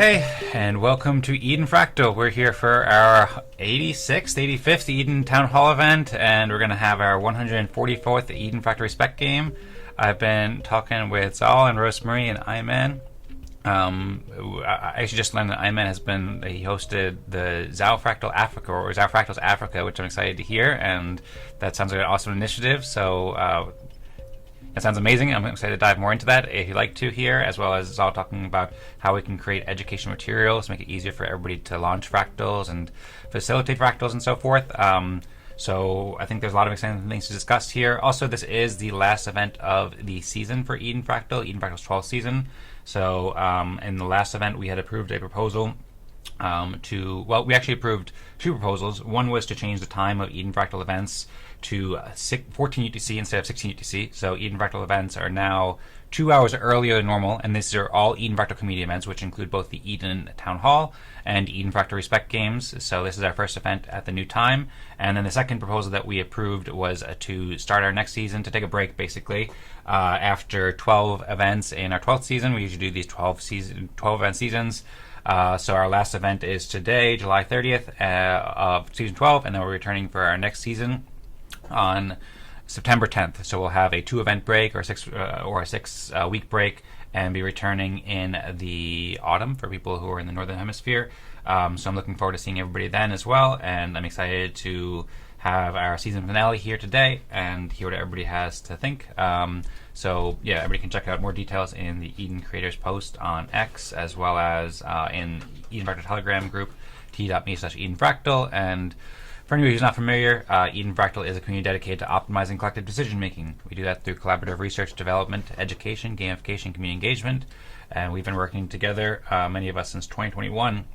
Hey, and welcome to Eden Fractal. We're here for our 86th, 85th Eden Town Hall event, and we're going to have our 144th Eden Fractal Respect game. I've been talking with Zaal and Rosemary and Iman. I actually just learned that Iman he hosted the Zao Fractal Africa, or Zao Fractals Africa, which I'm excited to hear, and that sounds like an awesome initiative, so that sounds amazing. I'm excited to dive more into that if you'd like to here, as well as Zaal talking about how we can create education materials, make it easier for everybody to launch fractals and facilitate fractals and so forth. So I think there's a lot of exciting things to discuss here. Also, this is the last event of the season for Eden Fractal's 12th season. So in the last event, we had approved a proposal we actually approved two proposals. One was to change the time of Eden Fractal events to 14 UTC instead of 16 UTC. So Eden Fractal events are now 2 hours earlier than normal, and these are all Eden Fractal community events, which include both the Eden Town Hall and Eden Fractal Respect games. So this is our first event at the new time. And then the second proposal that we approved was to start our next season, to take a break basically. After 12 events in our 12th season, we usually do these 12 event seasons. So our last event is today, July 30th of season 12, and then we're returning for our next season on September 10th. So we'll have a 2-event break or a 6-week break, and be returning in the autumn for people who are in the Northern Hemisphere. So I'm looking forward to seeing everybody then as well, and I'm excited to have our season finale here today and hear what everybody has to think. So yeah, everybody can check out more details in the Eden Creators post on X, as well as in Eden Fractal Telegram group, t.me/EdenFractal. And for anybody who's not familiar, Eden Fractal is a community dedicated to optimizing collective decision making. We do that through collaborative research, development, education, gamification, community engagement, and we've been working together, many of us, since 2021,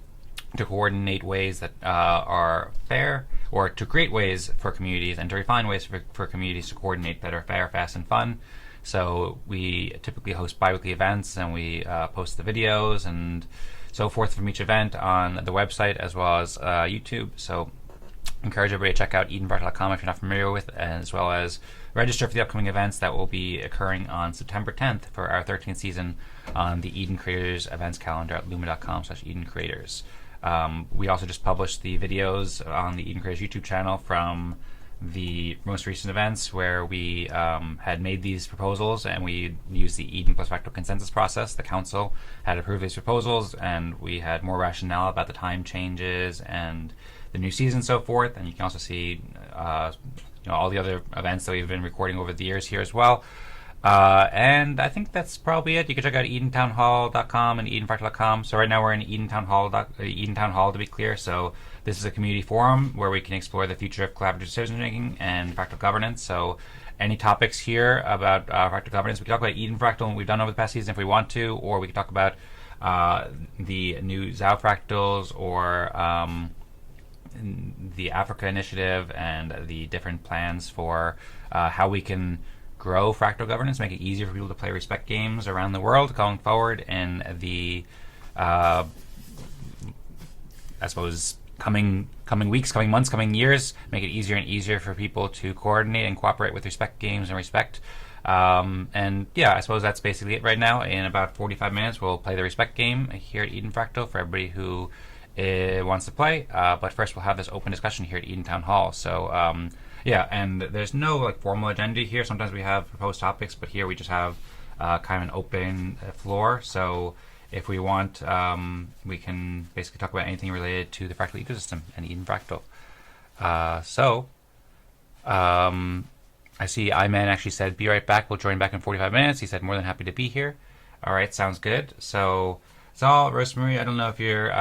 to coordinate ways that are fair, or to create ways for communities and to refine ways for communities to coordinate that are fair, fast, and fun. So we typically host bi-weekly events, and we post the videos and so forth from each event on the website as well as YouTube. So encourage everybody to check out edenfractal.com if you're not familiar with, as well as register for the upcoming events that will be occurring on September 10th for our 13th season on the Eden Creators events calendar at luma.com/EdenCreators. We also just published the videos on the Eden Creators YouTube channel from the most recent events where we had made these proposals, and we used the Eden plus Fractal consensus process. The council had approved these proposals, and we had more rationale about the time changes and the new season and so forth. And you can also see all the other events that we've been recording over the years here as well. And I think that's probably it. You can check out edentownhall.com and edenfractal.com. So right now we're in Eden Town Hall, to be clear. So this is a community forum where we can explore the future of collaborative decision making and fractal governance. So any topics here about fractal governance, we can talk about Eden Fractal and what we've done over the past season if we want to, or we can talk about the new Zao Fractals, or the Africa initiative and the different plans for how we can grow fractal governance, make it easier for people to play Respect games around the world going forward in the, I suppose, coming weeks, coming months, coming years, make it easier and easier for people to coordinate and cooperate with Respect games and Respect. And yeah, I suppose that's basically it right now. In about 45 minutes, we'll play the Respect game here at Eden Fractal for everybody who wants to play. But first, we'll have this open discussion here at Eden Town Hall. So yeah, and there's no formal agenda here. Sometimes we have proposed topics, but here we just have kind of an open floor. So if we want, we can basically talk about anything related to the fractal ecosystem and Eden Fractal. I see Iman actually said, "Be right back. We'll join back in 45 minutes." He said, "More than happy to be here." All right, sounds good. So Zaal, Rosemary, I don't know if you're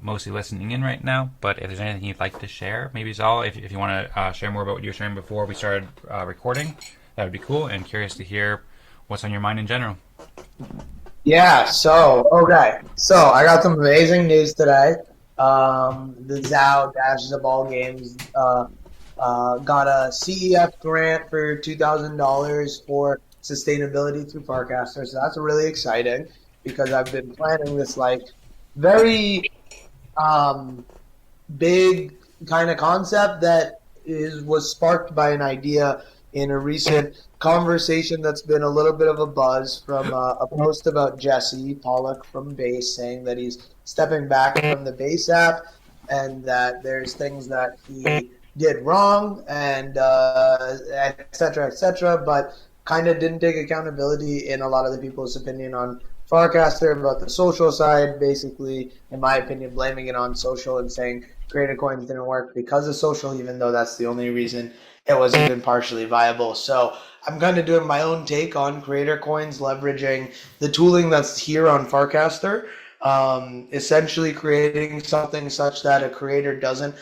mostly listening in right now, but if there's anything you'd like to share, maybe Zaal, if you want to share more about what you were sharing before we started recording, that would be cool, and curious to hear what's on your mind in general. Yeah, so I got some amazing news today. The ZABAL Games got a CEF grant for $2,000 for sustainability through Farcaster, so that's really exciting, because I've been planning this very big kind of concept that was sparked by an idea in a recent conversation that's been a little bit of a buzz from a post about Jesse Pollak from Base, saying that he's stepping back from the Base app and that there's things that he did wrong and et cetera, but kind of didn't take accountability in a lot of the people's opinion on Farcaster about the social side, basically, in my opinion, blaming it on social and saying creator coins didn't work because of social, even though that's the only reason it was even partially viable. So I'm kind of doing my own take on creator coins, leveraging the tooling that's here on Farcaster, essentially creating something such that a creator doesn't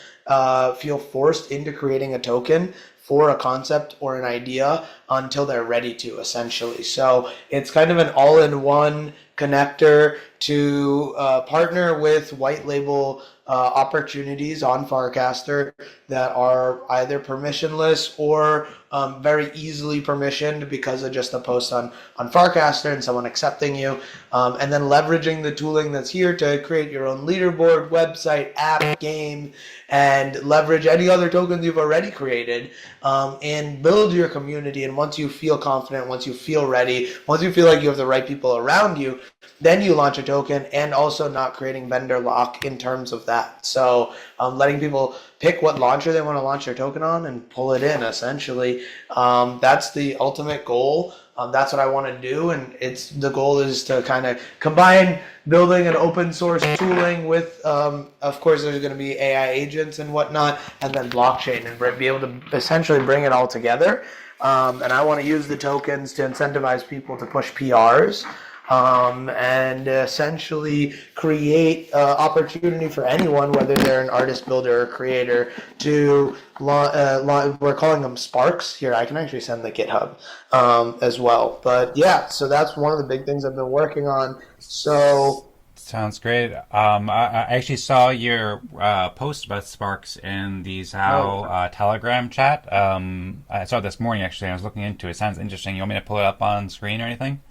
feel forced into creating a token for a concept or an idea until they're ready to, essentially. So it's kind of an all-in-one connector to partner with white label opportunities on Farcaster that are either permissionless or very easily permissioned because of just a post on Farcaster and someone accepting you, and then leveraging the tooling that's here to create your own leaderboard, website, app, game, and leverage any other tokens you've already created, and build your community. And once you feel confident, once you feel ready, once you feel like you have the right people around you, then you launch a token, and also not creating vendor lock in terms of that. So letting people pick what launcher they want to launch their token on and pull it in, essentially. That's the ultimate goal. That's what I want to do, and the goal is to kind of combine building an open source tooling with, of course, there's going to be AI agents and whatnot, and then blockchain, and be able to essentially bring it all together. And I want to use the tokens to incentivize people to push PRs. And essentially create opportunity for anyone, whether they're an artist, builder, or creator, to we're calling them Sparkz. Here, I can actually send the GitHub as well. But yeah, so that's one of the big things I've been working on. So sounds great. I actually saw your post about Sparkz in the Zao Telegram chat. I saw it this morning, actually. I was looking into it. Sounds interesting. You want me to pull it up on screen or anything?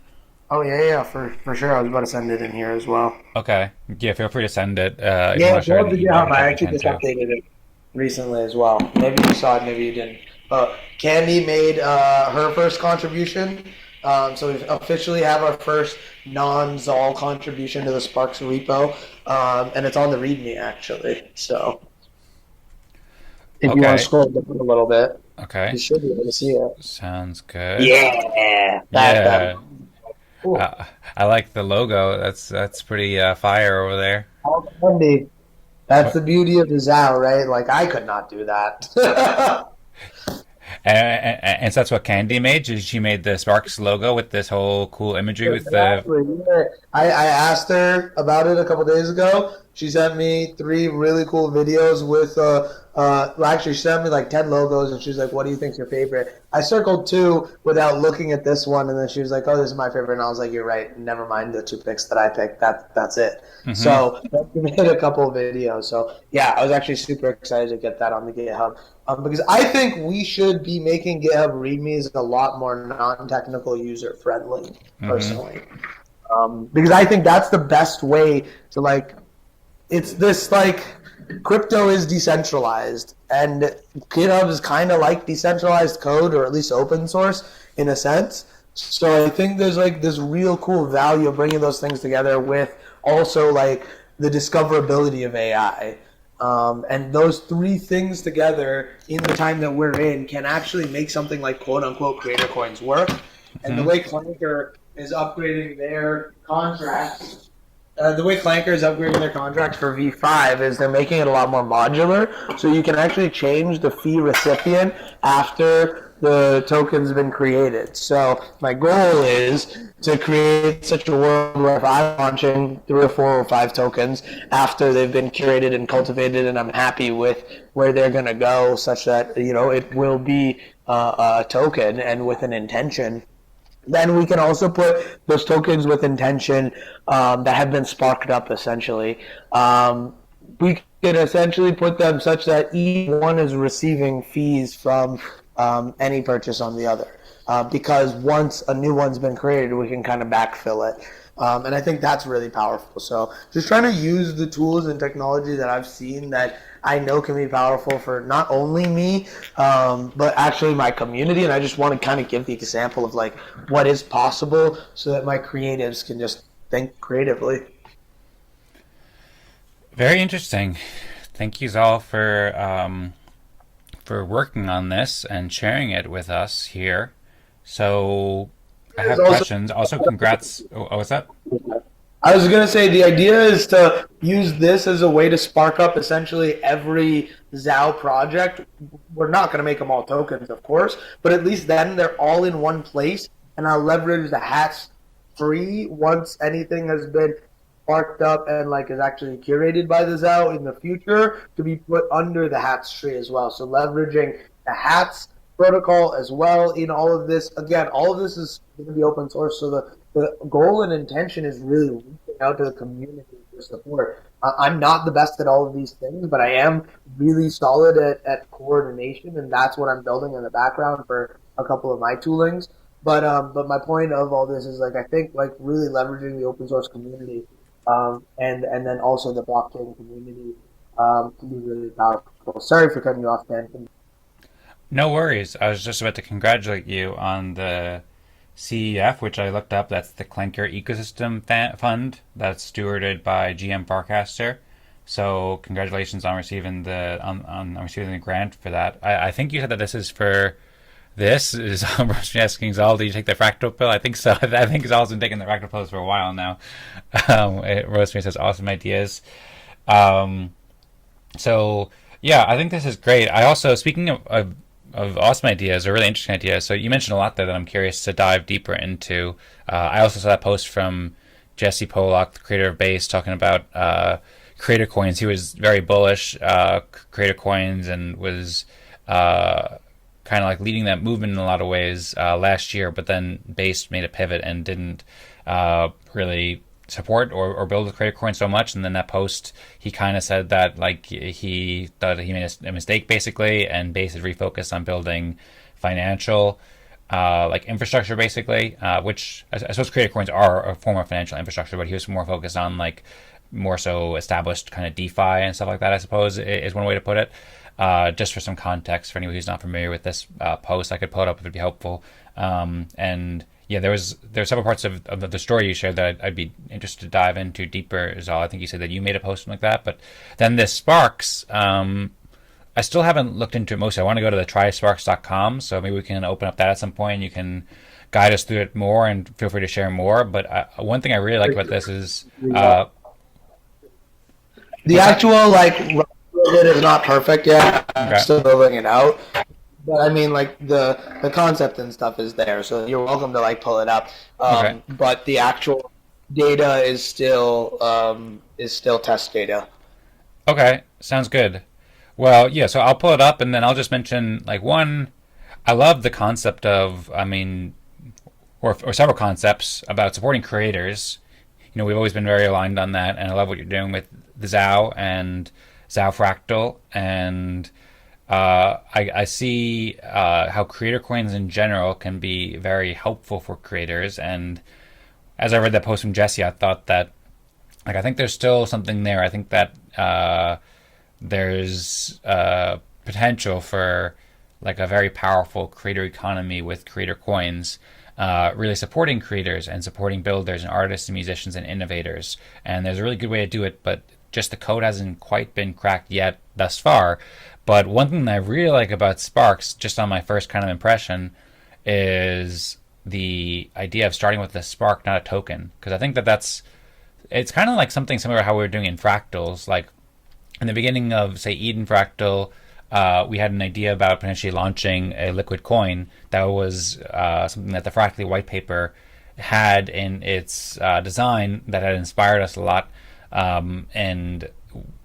Oh, yeah, for sure. I was about to send it in here as well. Okay. Yeah, feel free to send it. Yeah, go to GitHub. I actually just updated it recently as well. Maybe you saw it, maybe you didn't. But Candy made her first contribution. So we officially have our first non-Zaal contribution to the Sparkz repo. And it's on the README, actually. So if you want to scroll down a little bit, you should be able to see it. Sounds good. Yeah. Cool. I like the logo. That's pretty fire over there. That's the beauty of the Zao, right? Like, I could not do that. And so that's what Candy made? She made the Sparkz logo with this whole cool imagery with the... I asked her about it a couple days ago. She sent me 3 really cool videos with... actually, she sent me like 10 logos, and she was like, what do you think's your favorite? I circled 2 without looking at this one, and then she was like, oh, this is my favorite. And I was like, you're right. Never mind the 2 picks that I picked. That's it. Mm-hmm. So we made a couple of videos. So, yeah, I was actually super excited to get that on the GitHub. Because I think we should be making GitHub READMEs a lot more non-technical user-friendly, personally. Because I think that's the best way to, like, it's this, like, crypto is decentralized, and GitHub is kind of like decentralized code, or at least open source in a sense. So I think there's, like, this real cool value of bringing those things together with also, like, the discoverability of AI. And those 3 things together in the time that we're in can actually make something like quote-unquote creator coins work. And the way Clanker is upgrading their contracts, for V5 is they're making it a lot more modular, so you can actually change the fee recipient after the token's been created. So my goal is to create such a world where if I'm launching 3 or 4 or 5 tokens after they've been curated and cultivated, and I'm happy with where they're going to go, such that, you know, it will be a token and with an intention. Then we can also put those tokens with intention that have been sparked up, essentially. We can essentially put them such that each one is receiving fees from any purchase on the other. Because once a new one's been created, we can kind of backfill it. And I think that's really powerful. So just trying to use the tools and technology that I've seen that I know can be powerful for not only me, but actually my community. And I just want to kind of give the example of like what is possible so that my creatives can just think creatively. Very interesting. Thank you, Zaal, for working on this and sharing it with us here. So I have questions. Also, congrats. Oh, what's that? I was going to say the idea is to use this as a way to spark up essentially every Zao project. We're not going to make them all tokens, of course, but at least then they're all in one place, and I'll leverage the hats free once anything has been sparked up and like is actually curated by the Zao in the future to be put under the hats tree as well. So leveraging the hats protocol as well in all of this. Again, all of this is going to be open source, so the goal and intention is really reaching out to the community for support. I'm not the best at all of these things, but I am really solid at coordination, and that's what I'm building in the background for a couple of my toolings. But my point of all this is like I think like really leveraging the open source community, and then also the blockchain community can be really powerful. Sorry for cutting you off, Dan. No worries. I was just about to congratulate you on the CEF, which I looked up. That's the Clanker Ecosystem Fund. That's stewarded by GM Farcaster. So congratulations on receiving on receiving the grant for that. I think you said that this is for this is asking Zaal, did you take the fractal pill? I think so. I think Zaal's been taking the fractal pills for a while now. Rosemary says awesome ideas. So yeah, I think this is great. I also, speaking of awesome ideas, or really interesting ideas. So you mentioned a lot there that I'm curious to dive deeper into. I also saw that post from Jesse Pollak, the creator of Base, talking about creator coins. He was very bullish creator coins and was kind of like leading that movement in a lot of ways last year. But then Base made a pivot and didn't really support or build with creator coin so much. And then that post, he kind of said that like he thought he made a mistake basically, and Base had refocused on building financial like infrastructure basically, which I suppose creator coins are a form of financial infrastructure, but he was more focused on like more so established kind of DeFi and stuff like that, I suppose is one way to put it. Just for some context for anyone who's not familiar with this post, I could pull it up if it'd be helpful. And yeah, there are several parts of the story you shared that I'd be interested to dive into deeper. Zal, I think you said that you made a post like that, but then this Sparkz, I still haven't looked into it mostly. I want to go to the trysparkz.com, so maybe we can open up that at some point. You can guide us through it more, and feel free to share more. But one thing I really like about this is the actual like it is not perfect yet. I'm still building it out. But I mean, like the concept and stuff is there, so you're welcome to like pull it up. But the actual data is still test data. Okay, sounds good. Well, yeah. So I'll pull it up, and then I'll just mention like one. I love the concept of, I mean, or several concepts about supporting creators. You know, we've always been very aligned on that, and I love what you're doing with the Zao and Zao Fractal, and I see how creator coins in general can be very helpful for creators. And as I read that post from Jesse, I thought that, like, I think there's still something there. I think that there's potential for like a very powerful creator economy with creator coins, really supporting creators and supporting builders and artists and musicians and innovators. And there's a really good way to do it, but just the code hasn't quite been cracked yet thus far. But one thing that I really like about Sparkz, just on my first kind of impression, is the idea of starting with a spark, not a token. Because I think that it's kind of like something similar to how we were doing in fractals. Like in the beginning of, say, Eden Fractal, we had an idea about potentially launching a liquid coin that was something that the Fractally white paper had in its design that had inspired us a lot. And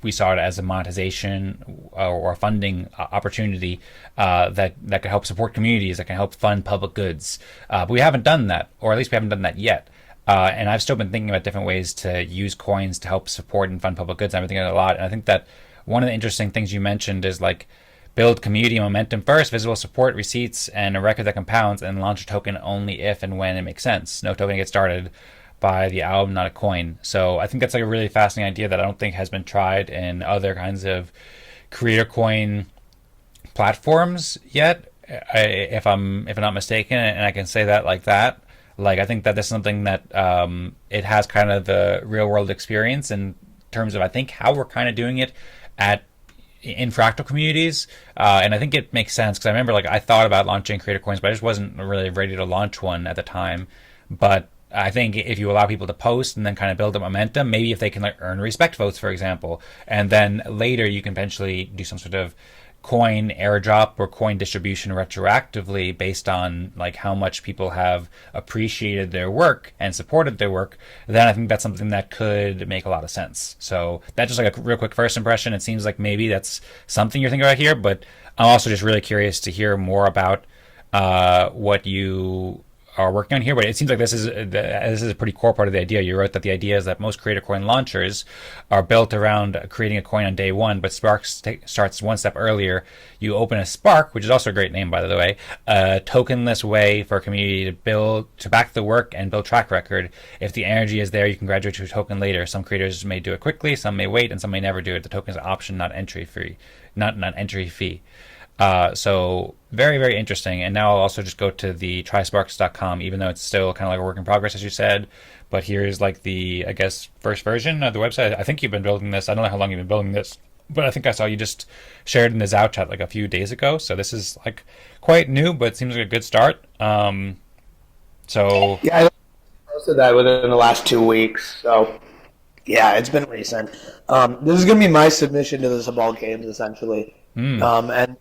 we saw it as a monetization or a funding opportunity that could help support communities, that can help fund public goods. But we haven't done that, or at least we haven't done that yet. And I've still been thinking about different ways to use coins to help support and fund public goods. I've been thinking a lot. And I think that one of the interesting things you mentioned is like build community momentum first, visible support, receipts, and a record that compounds, and launch a token only if and when it makes sense. No token gets started by the album, not a coin. So I think that's like a really fascinating idea that I don't think has been tried in other kinds of creator coin platforms yet, if I'm not mistaken, and I can say that like that. Like, I think that that's something that it has kind of the real world experience in terms of, I think, how we're kind of doing it in fractal communities, and I think it makes sense because I remember, like, I thought about launching creator coins, but I just wasn't really ready to launch one at the time. But I think if you allow people to post and then kind of build up momentum, maybe if they can, like, earn respect votes, for example, and then later you can potentially do some sort of coin airdrop or coin distribution retroactively based on, like, how much people have appreciated their work and supported their work, then I think that's something that could make a lot of sense. So that's just like a real quick first impression. It seems like maybe that's something you're thinking about here, but I'm also just really curious to hear more about what you are working on here. But it seems like this is a pretty core part of the idea. You wrote that the idea is that most creator coin launchers are built around creating a coin on day one, but Sparkz starts one step earlier. You open a Spark, which is also a great name, by the way, a tokenless way for a community to back the work and build track record. If the energy is there, you can graduate to a token later. Some creators may do it quickly, some may wait, and some may never do it. The token is an option, not entry fee. So very, very interesting. And now I'll also just go to the trysparkz.com, even though it's still kind of like a work in progress, as you said. But here's like the, I guess, first version of the website. I think you've been building this. I don't know how long you've been building this, but I think I saw you just shared in the Zao chat like a few days ago. So this is like quite new, but it seems like a good start. So yeah, I posted that within the last 2 weeks. So yeah, it's been recent. This is going to be my submission to the ZABAL Games, essentially. And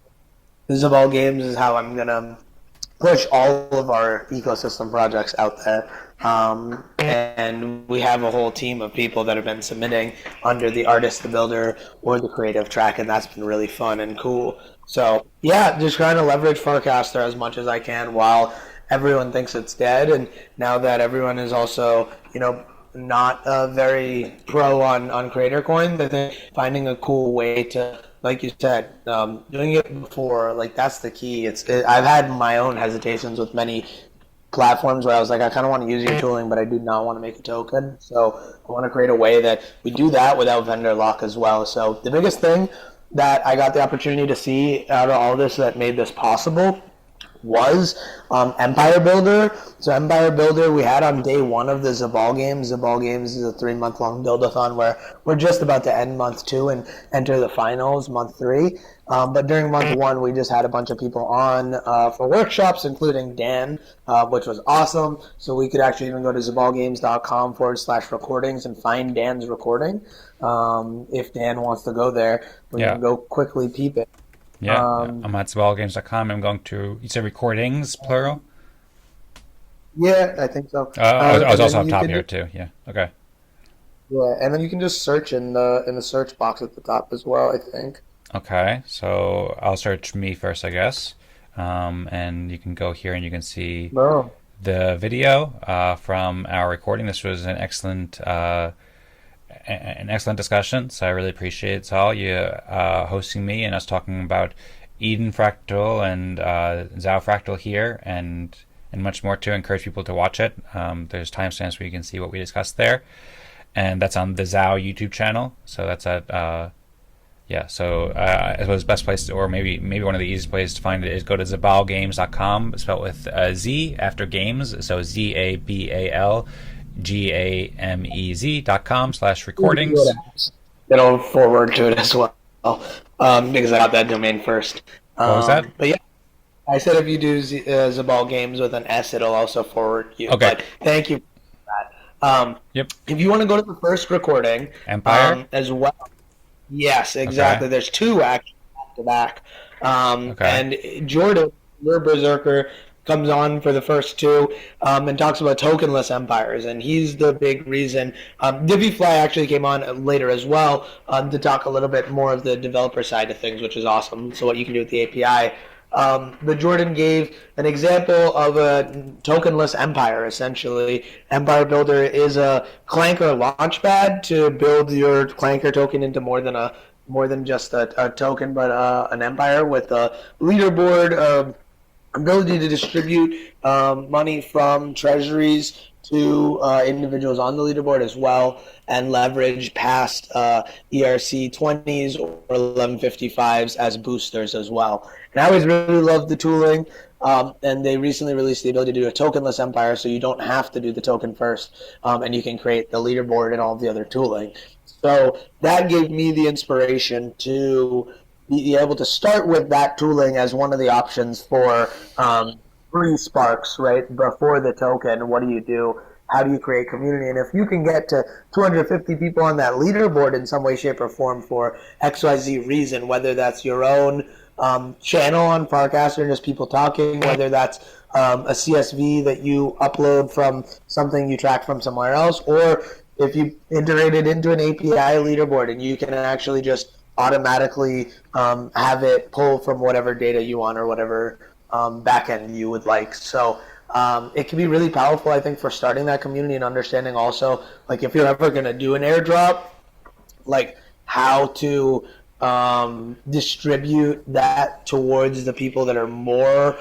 the ZABAL Games is how I'm going to push all of our ecosystem projects out there. And we have a whole team of people that have been submitting under the artist, the builder, or the creative track, and that's been really fun and cool. So yeah, just trying to leverage Farcaster as much as I can while everyone thinks it's dead. And now that everyone is also, not very pro on creator coin, I think finding a cool way to, like you said, doing it before, like, that's the key. I've had my own hesitations with many platforms where I was like, I kind of want to use your tooling, but I do not want to make a token. So I want to create a way that we do that without vendor lock as well. So the biggest thing that I got the opportunity to see out of all this that made this possible was Empire Builder. So Empire Builder we had on day one of the ZABAL Games. ZABAL Games is a 3-month-long buildathon where we're just about to end month 2 and enter the finals month 3. But during month 1, we just had a bunch of people on for workshops, including Dan, which was awesome. So we could actually even go to zabalgames.com/recordings and find Dan's recording. If Dan wants to go there, we can go quickly peep it. Yeah, I'm at zabalgames.com. I'm going to, you said recordings, plural? Yeah, I think so. I was also up top here too. Yeah, okay. Yeah, and then you can just search in the search box at the top as well, I think. Okay, so I'll search me first, I guess. And you can go here and you can see the video from our recording. This was an excellent discussion, so I really appreciate it, Zaal, you hosting me and us talking about Eden Fractal and Zao Fractal here, and much more to encourage people to watch it. There's timestamps where you can see what we discussed there, and that's on the Zao YouTube channel. So that's at I suppose the best place, or maybe one of the easiest places to find it, is go to zabalgames.com, spelled with Z after games, so zabalgamez.com/recordings. It'll forward to it as well, because I got that domain first. What was that? But yeah, I said if you do ZABAL Games with an S, it'll also forward you. Okay. But thank you for that. Yep. If you want to go to the first recording, Empire as well. Yes, exactly. Okay. There's 2 actually back to back. And Jordan, your berserker, comes on for the first 2 and talks about tokenless empires, and he's the big reason. DiviFly actually came on later as well to talk a little bit more of the developer side of things, which is awesome. So what you can do with the API. But Jordan gave an example of a tokenless empire, essentially. Empire Builder is a Clanker launchpad to build your Clanker token into more than just a token, but an empire with a leaderboard, ability to distribute money from treasuries to individuals on the leaderboard as well, and leverage past ERC-20s or 1155s as boosters as well. And I always really loved the tooling, and they recently released the ability to do a tokenless empire, so you don't have to do the token first, and you can create the leaderboard and all the other tooling. So that gave me the inspiration to be able to start with that tooling as one of the options for free Sparkz, right, before the token. What do you do? How do you create community? And if you can get to 250 people on that leaderboard in some way, shape, or form for XYZ reason, whether that's your own channel on Farcaster and just people talking, whether that's a CSV that you upload from something you track from somewhere else, or if you integrate it into an API leaderboard and you can actually just automatically have it pull from whatever data you want or whatever backend you would like. So it can be really powerful, I think, for starting that community and understanding also, like, if you're ever going to do an airdrop, like how to distribute that towards the people that are more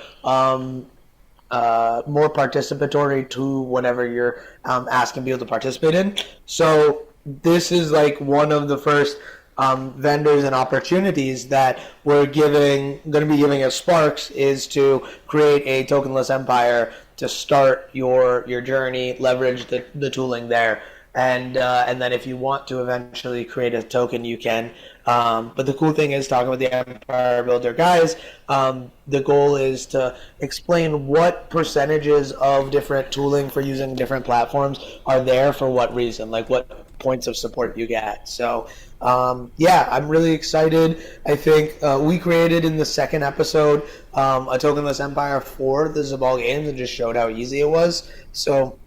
participatory to whatever you're asking people to participate in. So this is like one of the first vendors and opportunities that we're going to be giving as Sparkz, is to create a tokenless empire to start your journey, leverage the tooling there, and then if you want to eventually create a token, you can. But the cool thing is, talking with the Empire Builder guys, the goal is to explain what percentages of different tooling for using different platforms are there for what reason, like what points of support you get. So yeah, I'm really excited. I think we created in the second episode a tokenless empire for the ZABAL Games and just showed how easy it was. So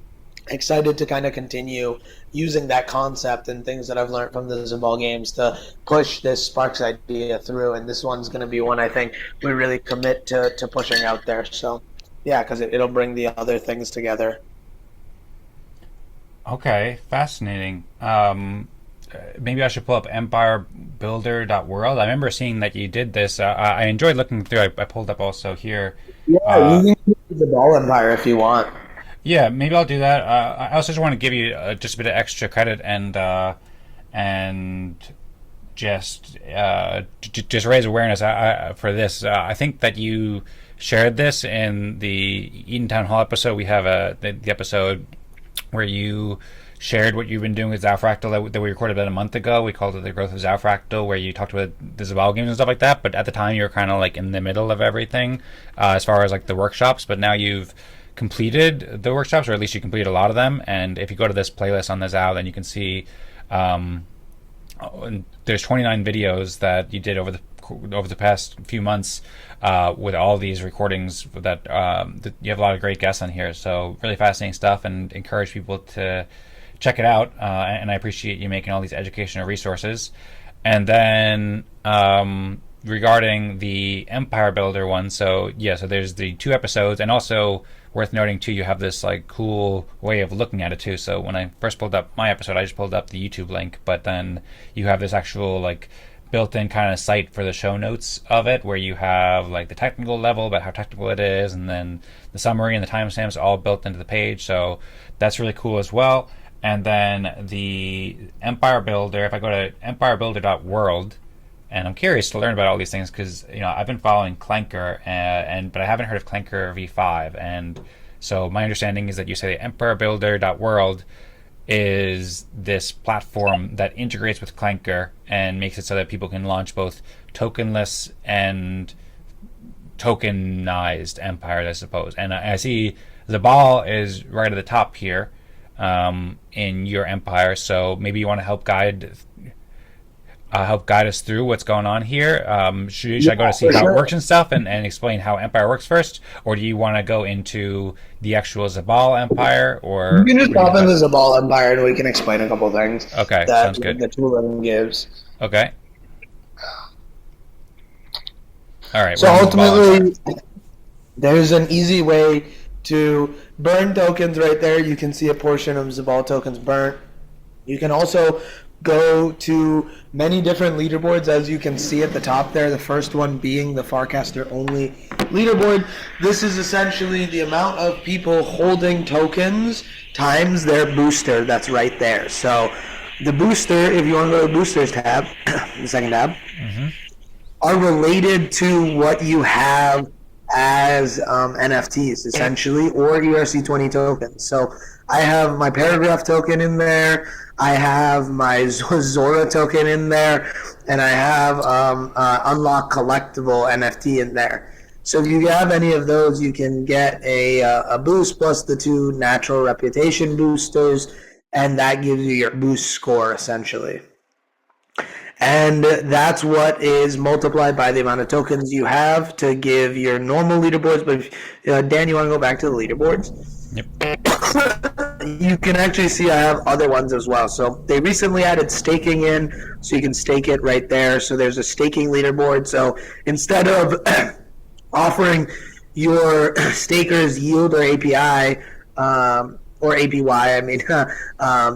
excited to kind of continue using that concept and things that I've learned from the ZABAL Games to push this Sparkz idea through. And this one's going to be one I think we really commit to pushing out there. So yeah, because it'll bring the other things together. Okay, fascinating. Maybe I should pull up empirebuilder.world. I remember seeing that you did this. I enjoyed looking through. I pulled up also here. Yeah, you can use the Zabal Empire if you want. Yeah, maybe I'll do that. I also just want to give you just a bit of extra credit and just raise awareness for this. I think that you shared this in the Eden Town Hall episode. We have the episode where you shared what you've been doing with Zao Fractal that we recorded about a month ago. We called it The Growth of Zao Fractal, where you talked about the ZABAL Games and stuff like that. But at the time, you were kind of like in the middle of everything as far as like the workshops. But now you've completed the workshops, or at least you completed a lot of them. And if you go to this playlist on the Zao, then you can see there's 29 videos that you did over the past few months with all these recordings that you have a lot of great guests on here. So really fascinating stuff, and encourage people to check it out. And I appreciate you making all these educational resources. And then regarding the Empire Builder one, so yeah, so there's the 2 episodes, and also worth noting too, you have this like cool way of looking at it too. So when I first pulled up my episode, I just pulled up the YouTube link, but then you have this actual like built-in kind of site for the show notes of it, where you have like the technical level about how technical it is, and then the summary and the timestamps all built into the page. So that's really cool as well. And then the Empire Builder, if I go to empirebuilder.world, and I'm curious to learn about all these things because, you know, I've been following Clanker, but I haven't heard of Clanker v5. And so my understanding is that you say empirebuilder.world is this platform that integrates with Clanker and makes it so that people can launch both tokenless and tokenized empires, I suppose. And I see Zabal is right at the top here in your empire. So maybe you want to help guide us through what's going on here. Should I go to see how it works and stuff and explain how Empire works first? Or do you want to go into the actual Zabal Empire? Or you can just pop into the Zabal Empire and we can explain a couple things. Okay, that sounds good. The tooling gives. Okay. All right. So ultimately, there's an easy way to burn tokens right there. You can see a portion of Zabal tokens burnt. You can also go to many different leaderboards, as you can see at the top there, the first one being the Farcaster-only leaderboard. This is essentially the amount of people holding tokens times their booster that's right there. So the booster, if you want to go to the boosters tab, the second tab, are related to what you have as NFTs, essentially, or ERC-20 tokens. So I have my paragraph token in there, I have my Zora token in there, and I have unlock collectible NFT in there. So if you have any of those, you can get a boost plus the 2 natural reputation boosters, and that gives you your boost score, essentially. And that's what is multiplied by the amount of tokens you have to give your normal leaderboards. But if, Dan, you want to go back to the leaderboards? Yep. You can actually see I have other ones as well. So they recently added staking in, so you can stake it right there. So there's a staking leaderboard. So instead of offering your stakers yield or API, or APY, I mean,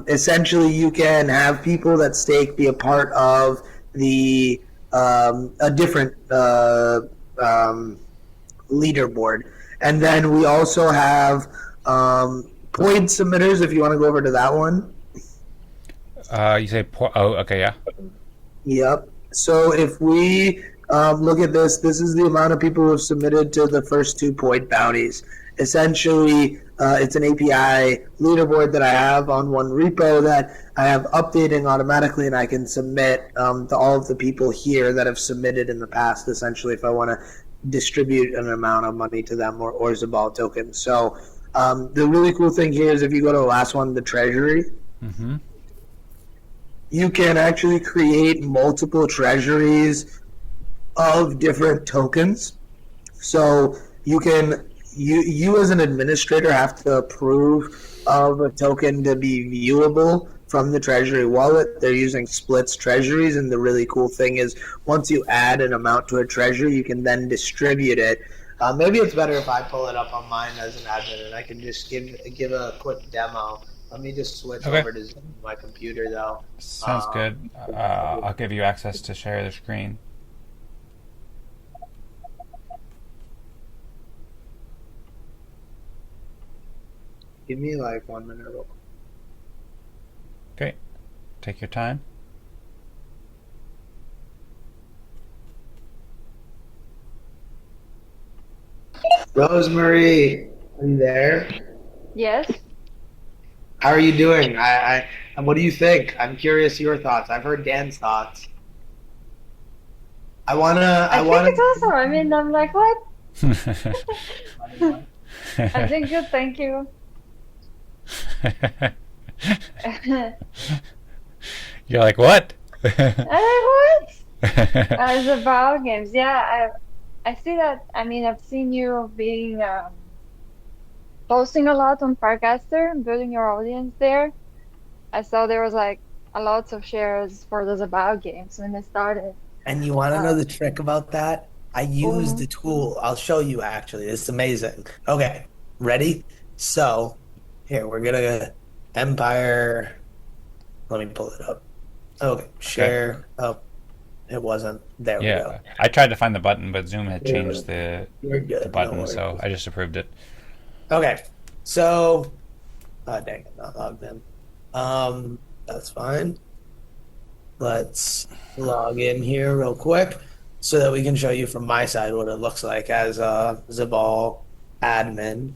essentially you can have people that stake be a part of the a different leaderboard. And then we also have point submitters, if you want to go over to that one. You say oh, okay, yeah. Yep. So if we look at this, this is the amount of people who have submitted to the first 2 point bounties. Essentially, it's an API leaderboard that I have on one repo that I have updating automatically, and I can submit to all of the people here that have submitted in the past, essentially, if I want to distribute an amount of money to them or Zabal tokens. So the really cool thing here is if you go to the last one, the treasury, you can actually create multiple treasuries of different tokens. So you can you as an administrator have to approve of a token to be viewable from the treasury wallet. They're using splits treasuries, and the really cool thing is once you add an amount to a treasury, you can then distribute it. Maybe it's better if I pull it up on mine as an admin, and I can just give a quick demo. Let me just switch over to my computer, though. Sounds good. I'll give you access to share the screen. Give me like 1 minute. Okay. Take your time. Rosemary, are you there? Yes. How are you doing? What do you think? I'm curious your thoughts. I've heard Dan's thoughts. I think it's awesome. I mean, I'm like, what? I think good. Thank you. You're like, what? What? ZABAL Games. Yeah, I see that. I mean, I've seen you being posting a lot on Farcaster and building your audience there. I saw there was like a lot of shares for the ZABAL Games when they started. And you want to know the trick about that? I use the tool. I'll show you actually. It's amazing. Okay, ready? So here we're gonna Empire. Let me pull it up. Okay, share. Oh, it wasn't. There we go. I tried to find the button, but Zoom had changed the button, No so I just approved it. Okay, so dang it, not logged in. That's fine. Let's log in here real quick so that we can show you from my side what it looks like as a Zabal admin.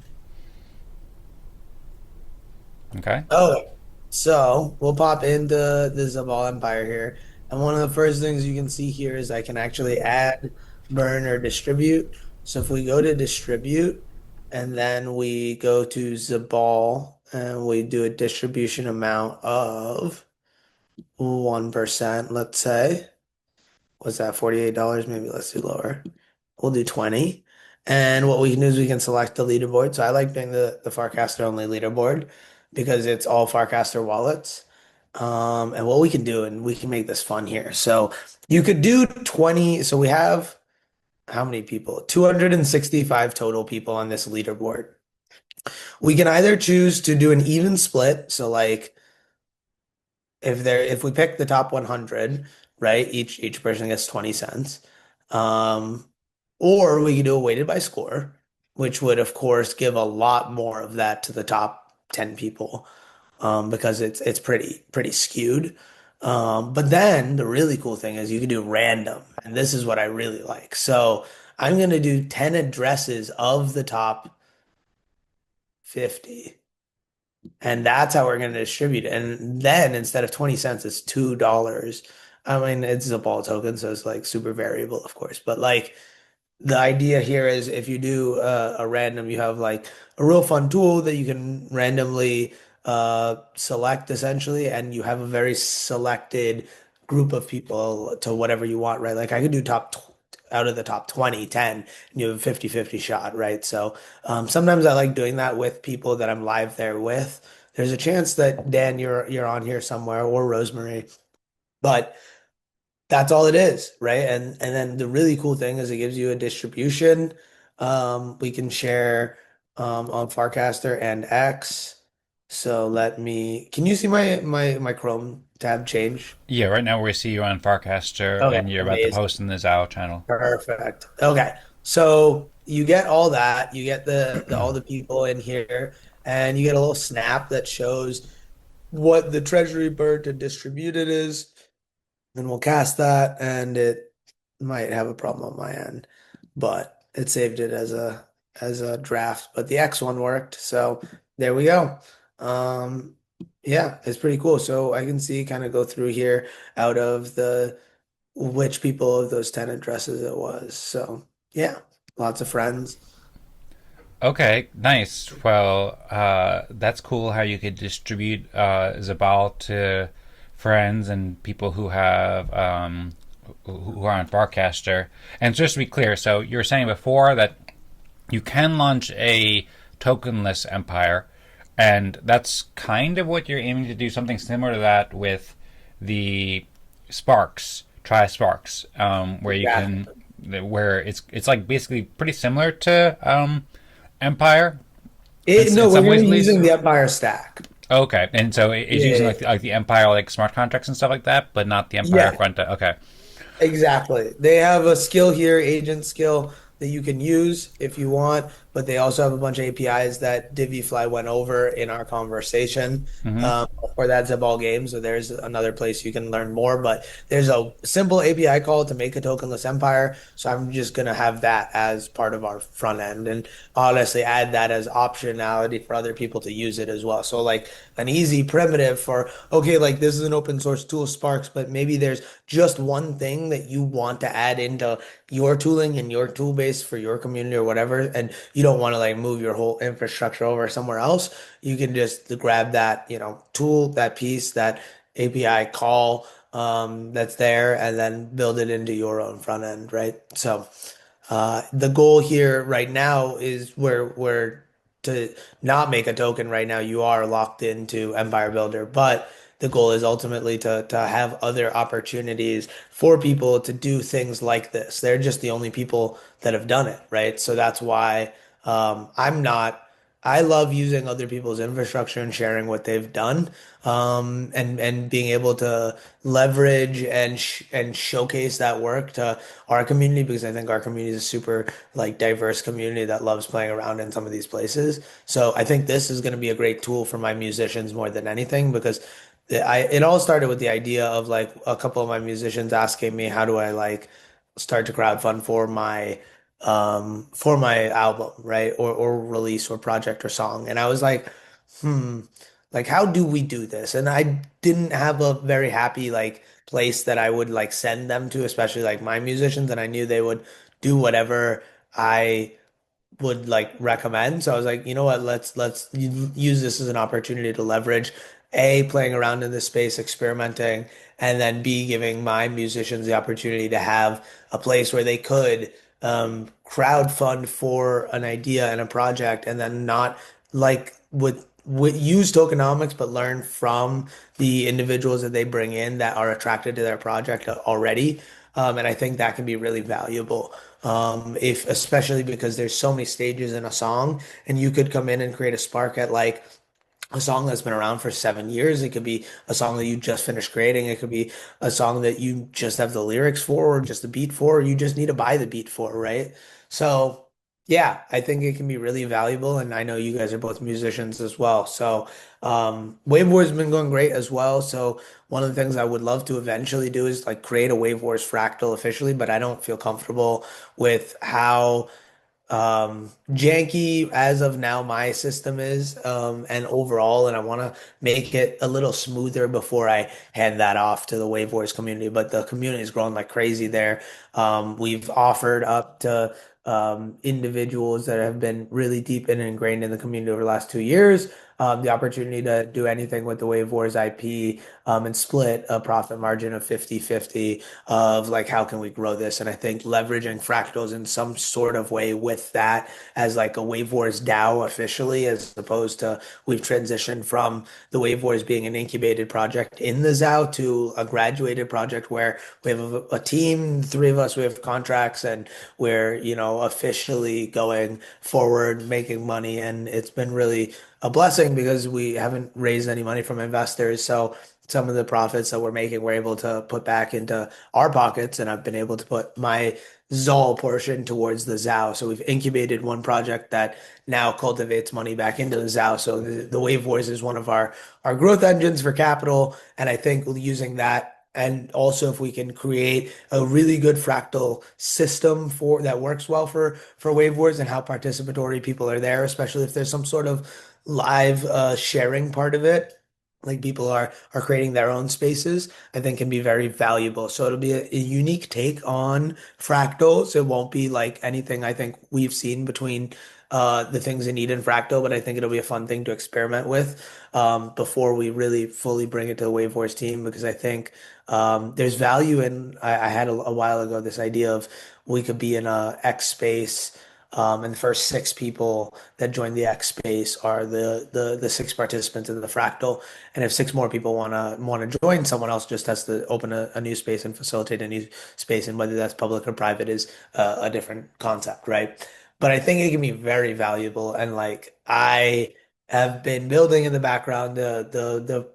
Okay. Okay, so we'll pop into the Zabal Empire here. And one of the first things you can see here is I can actually add, burn, or distribute. So if we go to distribute and then we go to Zabal and we do a distribution amount of 1%, let's say. What's that, $48? Maybe let's do lower. We'll do 20. And what we can do is we can select the leaderboard. So I like doing the Farcaster-only leaderboard because it's all Farcaster wallets. And what we can do, and we can make this fun here. So you could do 20. So we have how many people? 265 total people on this leaderboard. We can either choose to do an even split. So like if we pick the top 100, right, each person gets 20 cents. Or we could do a weighted by score, which would, of course, give a lot more of that to the top 10 people, because it's pretty skewed. But then the really cool thing is you can do random, and this is what I really like. So I'm gonna do 10 addresses of the top 50. And that's how we're going to distribute it. And then instead of 20 cents, it's $2. I mean, it's a ball token, so it's like super variable, of course. But like the idea here is if you do a random, you have like a real fun tool that you can randomly select essentially, and you have a very selected group of people to whatever you want, right? Like I could do out of the top 20, 10, and you have a 50-50 shot, right? So sometimes I like doing that with people that I'm live there with. There's a chance that Dan, you're on here somewhere, or Rosemary, but that's all it is, right? And then the really cool thing is it gives you a distribution. We can share on Farcaster and X. So can you see my Chrome tab change? Yeah, right now we see you on Farcaster, Okay, and you're about to amazing. post in the Zao channel. Perfect. Okay. So you get all that, you get the all the people in here, and you get a little snap that shows what the treasury burnt and distributed is. Then we'll cast that, and it might have a problem on my end, but it saved it as a draft. But the X one worked, so there we go. Um, yeah, it's pretty cool. So I can see kind of go through here out of the which people of those 10 addresses it was. So yeah, lots of friends. Okay, nice. Well, that's cool how you could distribute Zabal to friends and people who have who are on Farcaster. And just to be clear, so you were saying before that you can launch a tokenless empire, and that's kind of what you're aiming to do, something similar to that with the Sparkz, try Sparkz, where you Yeah. can, where it's like basically pretty similar to Empire No, in we're some going ways to at be least. using the Empire stack. Okay, and so it's using Yeah. like the Empire like smart contracts and stuff like that, but not the Empire Yeah, front. Okay, exactly. They have a skill here, agent skill, that you can use if you want, but they also have a bunch of APIs that DiviFly went over in our conversation hmm for that ZABAL game. So there's another place you can learn more, but there's a simple API call to make a tokenless empire. So I'm just going to have that as part of our front end, and honestly add that as optionality for other people to use it as well. So like an easy primitive for, okay, like this is an open source tool, Sparkz, but maybe there's just one thing that you want to add into your tooling and your tool base for your community or whatever, and you don't want to like move your whole infrastructure over somewhere else. You can just grab that, tool, that piece, that API call that's there, and then build it into your own front end, right? So the goal here right now is where to not make a token right now, you are locked into Empire Builder, but the goal is ultimately to have other opportunities for people to do things like this. They're just the only people that have done it, right? So that's why I'm not. I love using other people's infrastructure and sharing what they've done, and being able to leverage and showcase that work to our community, because I think our community is a super like diverse community that loves playing around in some of these places. So I think this is going to be a great tool for my musicians more than anything, because it all started with the idea of like a couple of my musicians asking me, how do I like start to crowdfund for my album, right? Or release or project or song. And I was like, hmm, like how do we do this? And I didn't have a very happy like place that I would like send them to, especially like my musicians, and I knew they would do whatever I would like recommend. So I was like, you know what, let's use this as an opportunity to leverage A, playing around in this space, experimenting, and then B, giving my musicians the opportunity to have a place where they could crowd fund for an idea and a project, and then not like with use tokenomics, but learn from the individuals that they bring in that are attracted to their project already. And I think that can be really valuable. If especially because there's so many stages in a song, and you could come in and create a spark at like a song that's been around for 7 years. It could be a song that you just finished creating. It could be a song that you just have the lyrics for, or just the beat for, or you just need to buy the beat for, right? So yeah, I think it can be really valuable, and I know you guys are both musicians as well. So Wave Warz has been going great as well. So one of the things I would love to eventually do is like create a Wave Warz fractal officially, but I don't feel comfortable with how janky as of now my system is and overall, and I want to make it a little smoother before I hand that off to the Wave Wars community. But the community is growing like crazy there. We've offered up to individuals that have been really deep and ingrained in the community over the last 2 years the opportunity to do anything with the Wave Wars IP and split a profit margin of 50-50 of like how can we grow this. And I think leveraging fractals in some sort of way with that as like a Wave Wars DAO officially, as opposed to we've transitioned from the Wave Wars being an incubated project in the Zao to a graduated project where we have a team, three of us, we have contracts, and we're, officially going forward, making money. And it's been really a blessing because we haven't raised any money from investors. So some of the profits that we're making, we're able to put back into our pockets, and I've been able to put my Zaal portion towards the Zao. So we've incubated one project that now cultivates money back into the Zao. So the Wave Wars is one of our growth engines for capital, and I think using that. And also, if we can create a really good fractal system for that works well for Wave Wars and how participatory people are there, especially if there's some sort of live sharing part of it, like people are creating their own spaces, I think can be very valuable. So it'll be a unique take on fractals. It won't be like anything I think we've seen between the things in Eden Fractal, but I think it'll be a fun thing to experiment with before we really fully bring it to the Wave Wars team, because I think there's value in, I had a while ago this idea of we could be in a X space. And the first six people that join the X space are the six participants in the fractal. And if six more people wanna join, someone else just has to open a new space and facilitate a new space. And whether that's public or private is a different concept, right? But I think it can be very valuable. And like I have been building in the background the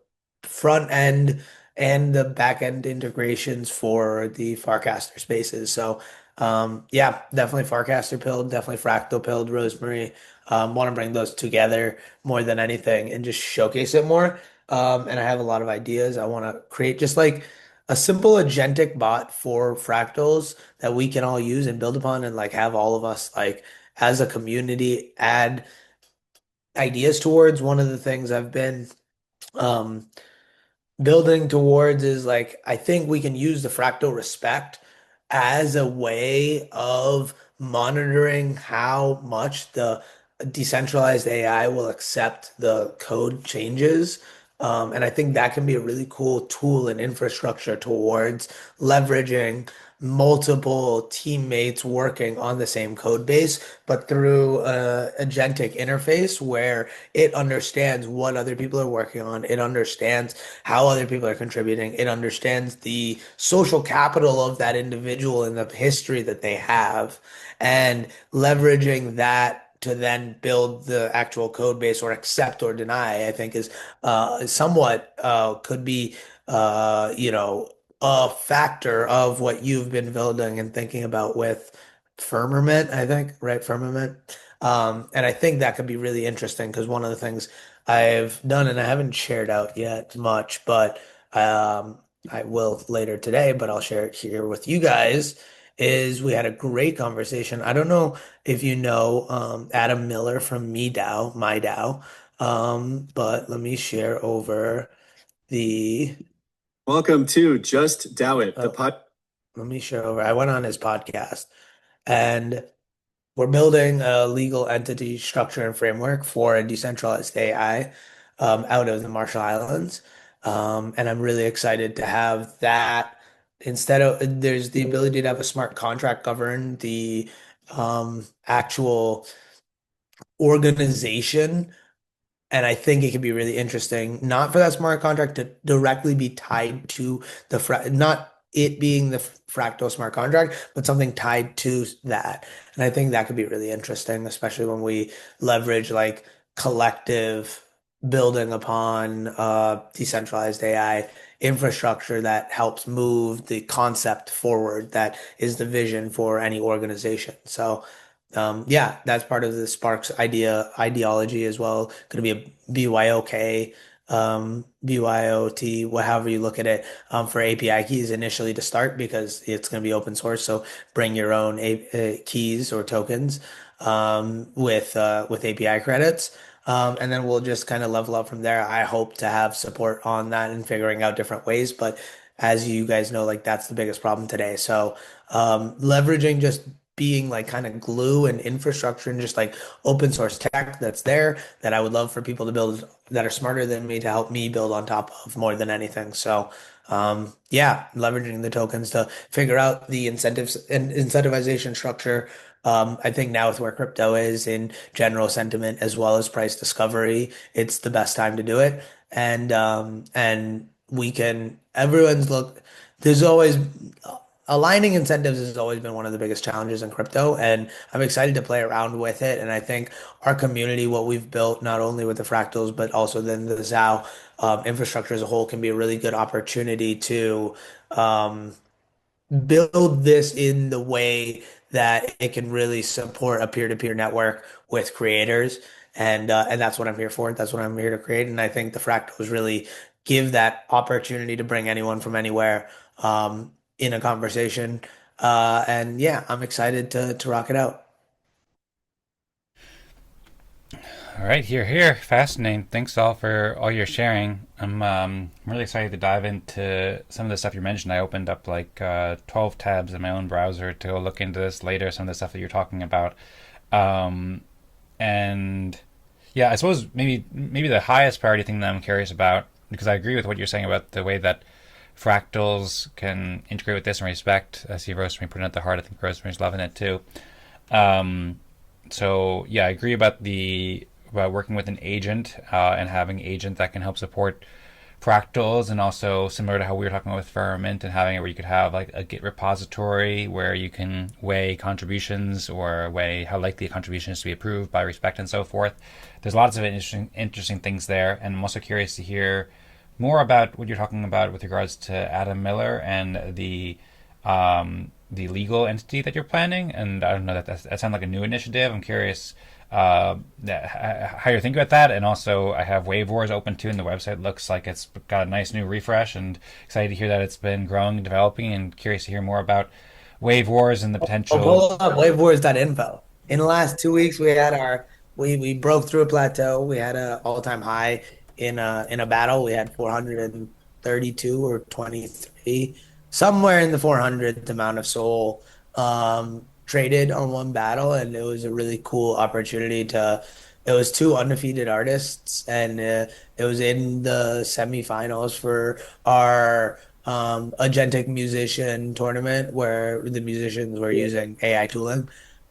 front end and the back end integrations for the Farcaster spaces. So yeah, definitely Farcaster pilled, definitely Fractal pilled, Rosemary. Want to bring those together more than anything and just showcase it more. And I have a lot of ideas. I want to create just like a simple agentic bot for fractals that we can all use and build upon, and like have all of us like as a community add ideas towards. One of the things I've been um, building towards is like I think we can use the fractal respect as a way of monitoring how much the decentralized AI will accept the code changes. And I think that can be a really cool tool and infrastructure towards leveraging multiple teammates working on the same code base, but through a agentic interface where it understands what other people are working on. It understands how other people are contributing. It understands the social capital of that individual and the history that they have, and leveraging that to then build the actual code base or accept or deny, I think is somewhat could be a factor of what you've been building and thinking about with Firmament, I think, right? Firmament. And I think that could be really interesting because one of the things I've done, and I haven't shared out yet much, but I will later today, but I'll share it here with you guys, is we had a great conversation. I don't know if you know Adam Miller from MIDAO, but let me share over the Welcome to Just DAO It, the Oh. pod. let me share over. I went on his podcast, and we're building a legal entity structure and framework for a decentralized AI out of the Marshall Islands. And I'm really excited to have that. Instead of, there's the ability to have a smart contract govern the actual organization. And I think it could be really interesting, not for that smart contract to directly be tied to not it being the fractal smart contract, but something tied to that. And I think that could be really interesting, especially when we leverage like collective building upon decentralized AI infrastructure that helps move the concept forward. That is the vision for any organization. So Yeah, that's part of the Sparkz ideology as well. Going to be a BYOK, BYOT, however you look at it, for API keys initially to start because it's going to be open source. So bring your own keys or tokens with API credits. And then we'll just kind of level up from there. I hope to have support on that and figuring out different ways. But as you guys know, like that's the biggest problem today. So leveraging just being like kind of glue and infrastructure and just like open source tech that's there that I would love for people to build that are smarter than me to help me build on top of more than anything. So yeah, leveraging the tokens to figure out the incentives and incentivization structure. I think now with where crypto is in general sentiment as well as price discovery, it's the best time to do it. And we can everyone's look. There's always aligning incentives has always been one of the biggest challenges in crypto, and I'm excited to play around with it. And I think our community, what we've built, not only with the fractals, but also then the Zao infrastructure as a whole, can be a really good opportunity to um, build this in the way that it can really support a peer-to-peer network with creators. And that's what I'm here for. That's what I'm here to create. And I think the fractals really give that opportunity to bring anyone from anywhere in a conversation. And yeah, I'm excited to rock it out. All right, here. Fascinating. Thanks all for all your sharing. I'm really excited to dive into some of the stuff you mentioned. I opened up like 12 tabs in my own browser to go look into this later, some of the stuff that you're talking about. Um, and yeah, I suppose maybe the highest priority thing that I'm curious about, because I agree with what you're saying about the way that fractals can integrate with this and respect. I see Rosemary putting it at the heart. I think Rosemary's loving it too. Um, so yeah, I agree about working with an agent and having agent that can help support fractals, and also similar to how we were talking about with Firmament and having it where you could have like a Git repository where you can weigh contributions or weigh how likely a contribution is to be approved by respect and so forth. There's lots of interesting things there, and I'm also curious to hear more about what you're talking about with regards to Adam Miller and the legal entity that you're planning. And I don't know that sounds like a new initiative. I'm curious how you're thinking about that. And also, I have Wave Warz open too, and the website looks like it's got a nice new refresh. And excited to hear that it's been growing and developing. And curious to hear more about Wave Warz and the Oh, potential. pull up wavewars.info. In the last 2 weeks, we broke through a plateau. We had a all-time high in a battle. We had 432 or 23, somewhere in the 400th amount of soul traded on one battle, and it was a really cool opportunity to. It was two undefeated artists, and it was in the semifinals for our agentic musician tournament where the musicians were using AI tooling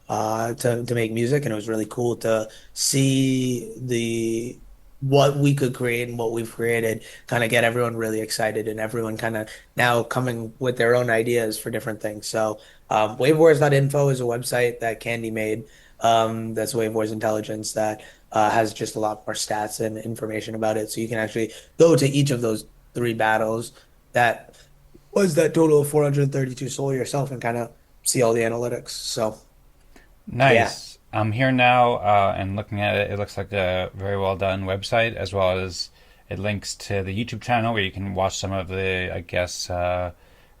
to make music, and it was really cool to see the what we could create and what we've created kind of get everyone really excited and everyone kind of now coming with their own ideas for different things. So wavewars.info is a website that Candy made. That's Wave Warz Intelligence that has just a lot more stats and information about it. So you can actually go to each of those three battles that was that total of 432 soul yourself and kind of see all the analytics. So yeah. Nice. I'm here now and looking at it. It looks like a very well done website, as well as it links to the YouTube channel where you can watch some of the, I guess,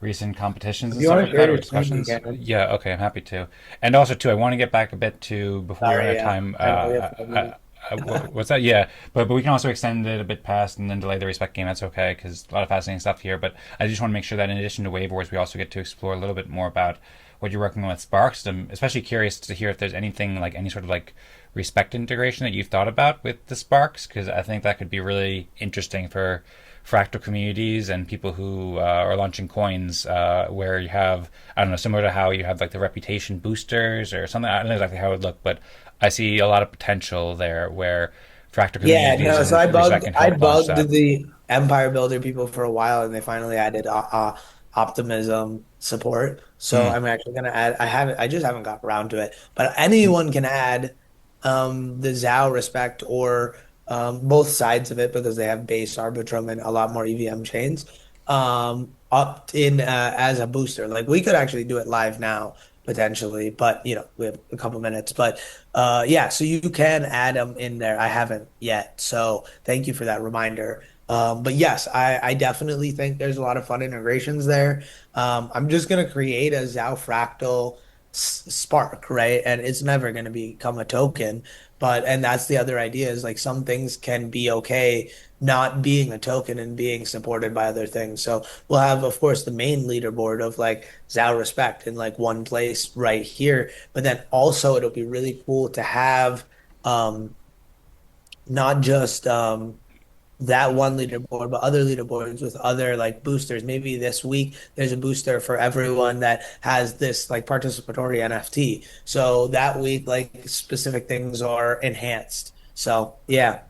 recent competitions If and you stuff want like to that, share or your screen, you discussions. can. Yeah, okay, I'm happy to. And also, too, I want to get back a bit to before we run Sorry, out of yeah. time. I know we have 5 minutes. What's that? Yeah, but we can also extend it a bit past and then delay the respect game. That's okay because a lot of fascinating stuff here. But I just want to make sure that in addition to Wave Wars, we also get to explore a little bit more about what you're working on with Sparkz. I'm especially curious to hear if there's anything like any sort of like respect integration that you've thought about with the Sparkz, because I think that could be really interesting for fractal communities and people who are launching coins where you have, I don't know, similar to how you have like the reputation boosters or something. I don't know exactly how it would look, but I see a lot of potential there where fractal Yeah, communities no, so and respect can I help launch bugged that. the Empire Builder people for a while and they finally added Optimism support. So Mm. I'm actually gonna add I just haven't got around to it. But anyone can add the Zao Respect or both sides of it because they have base Arbitrum and a lot more EVM chains up in as a booster. Like we could actually do it live now potentially, but we have a couple minutes. But yeah, so you can add them in there. I haven't yet, so thank you for that reminder. But yes, I definitely think there's a lot of fun integrations there. I'm just gonna create a Zao Fractal Spark, right? And it's never gonna become a token, and that's the other idea is like some things can be okay not being a token and being supported by other things. So we'll have, of course, the main leaderboard of like Zao Respect in like one place right here. But then also it'll be really cool to have not just that one leaderboard, but other leaderboards with other like boosters. Maybe this week there's a booster for everyone that has this like participatory NFT. So that week, like specific things are enhanced. So yeah.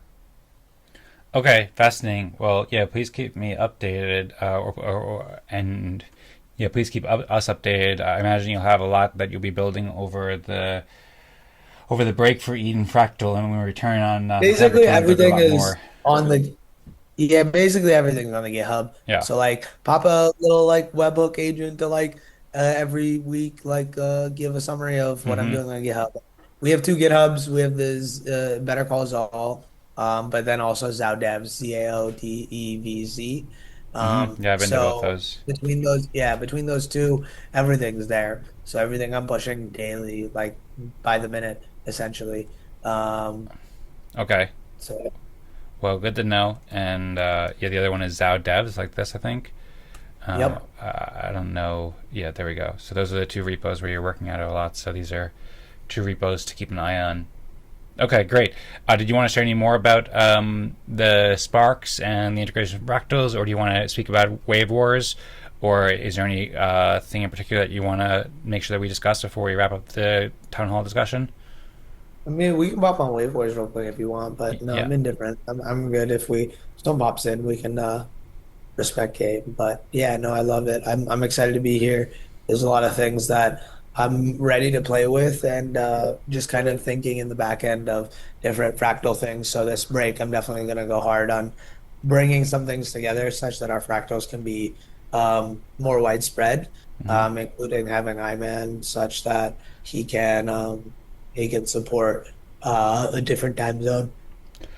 Okay, fascinating. Well, yeah, please keep me updated, and yeah, please keep us updated. I imagine you'll have a lot that you'll be building over the break for Eden Fractal, and when we return on Basically September 10th, there'll be a everything lot is more. on the Yeah, basically everything's on the GitHub. Yeah. So like pop a little like webhook agent to like every week like give a summary of what I'm Mm-hmm. doing on GitHub. We have two GitHubs. We have this Better Call Zaal, but then also Zao Devs, ZAODEVZ. Mm-hmm. Yeah, I've been to both So those. between those two, everything's there. So everything I'm pushing daily, like by the minute, essentially. Um, Okay. so Well, good to know. And yeah, the other one is Zao Devs, like this, I think. yep. I don't know. Yeah, there we go. So those are the two repos where you're working at it a lot. So these are two repos to keep an eye on. Okay, great. Did you want to share any more about the Sparkz and the integration of fractals, or do you want to speak about Wave Warz, or is there any thing in particular that you want to make sure that we discuss before we wrap up the town hall discussion? I mean, we can pop on Wave Warz real quick if you want, but no, Yeah. I'm indifferent. I'm good if someone pops in, we can respect Gabe. But yeah, no, I love it. I'm excited to be here. There's a lot of things that I'm ready to play with and just kind of thinking in the back end of different fractal things. So this break, I'm definitely going to go hard on bringing some things together such that our fractals can be more widespread, Hmm. including having Iman such that he can support a different time zone.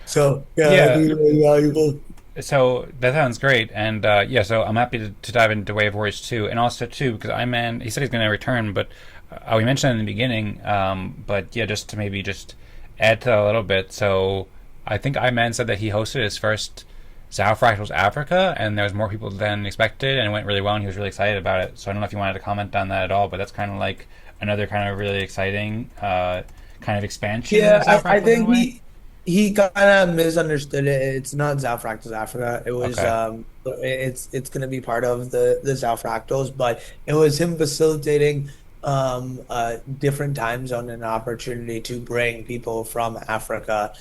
So yeah, it'd Yeah. be really valuable. So that sounds great, and yeah, so I'm happy to dive into Wave Warriors too, and also too because Iman he said he's going to return, but we mentioned it in the beginning, but yeah, just to maybe just add to that a little bit. So I think Iman said that he hosted his first Zao Fractals Africa, and there was more people than expected, and it went really well, and he was really excited about it. So I don't know if you wanted to comment on that at all, but that's kind of like another kind of really exciting kind of expansion of Yeah, Zao I Fractals in a think way. he kind of misunderstood it. It's not Zao Fractals Africa. It was Okay. it's going to be part of the Zao Fractals, but it was him facilitating a different time zone and an opportunity to bring people from Africa,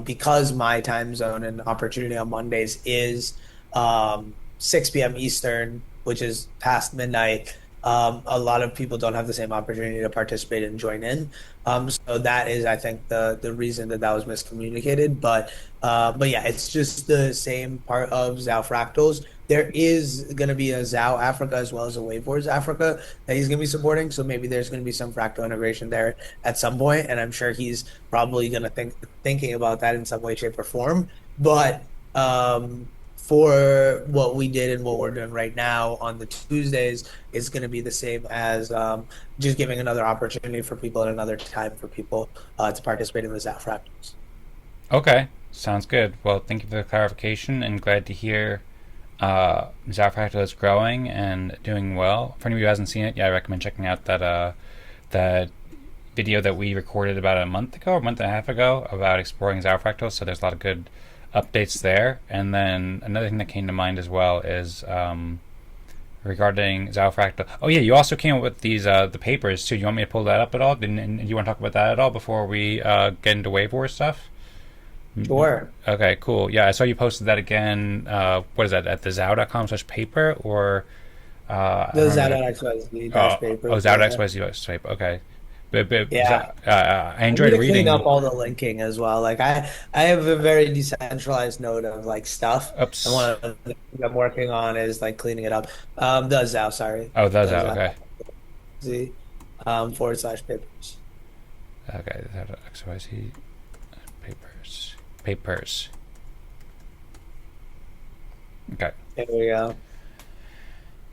because my time zone and opportunity on Mondays is 6 p.m. Eastern, which is past midnight. A lot of people don't have the same opportunity to participate and join in. So that is, I think, the reason that that was miscommunicated. But yeah, it's just the same part of Zao Fractals. There is going to be a Zao Africa as well as a Wave Warz Africa that he's going to be supporting. So maybe there's going to be some fractal integration there at some point, and I'm sure he's probably going to thinking about that in some way, shape, or form. But for what we did and what we're doing right now on the Tuesdays is going to be the same as just giving another opportunity for people and another time for people to participate in the Zao Fractals. Okay, sounds good. Well, thank you for the clarification, and glad to hear Zao Fractal is growing and doing well. For anybody who hasn't seen it, yeah, I recommend checking out that video that we recorded about a month ago, a month and a half ago, about exploring Zao Fractal. So there's a lot of good updates there. And then another thing that came to mind as well is regarding Zao Fractal. Oh yeah, you also came up with these the papers too. Do you want me to pull that up at all? And do you want to talk about that at all before we get into Wave War stuff? Sure. Okay, cool. Yeah, I saw you posted that again. What is that, at the Zao.com/paper, or I The don't remember Zao.xyz that. dash paper. Oh, Zao.xyz type. Okay, but Yeah. I I need enjoyed to clean up reading. all the linking as well. Like I have a very decentralized node of like stuff, and Oops. one of the things I'm working on is like cleaning it up. The Zao, sorry, Oh, that's the out. Zao. Okay. Z. /papers. Okay, XYZ papers. Okay. There we go.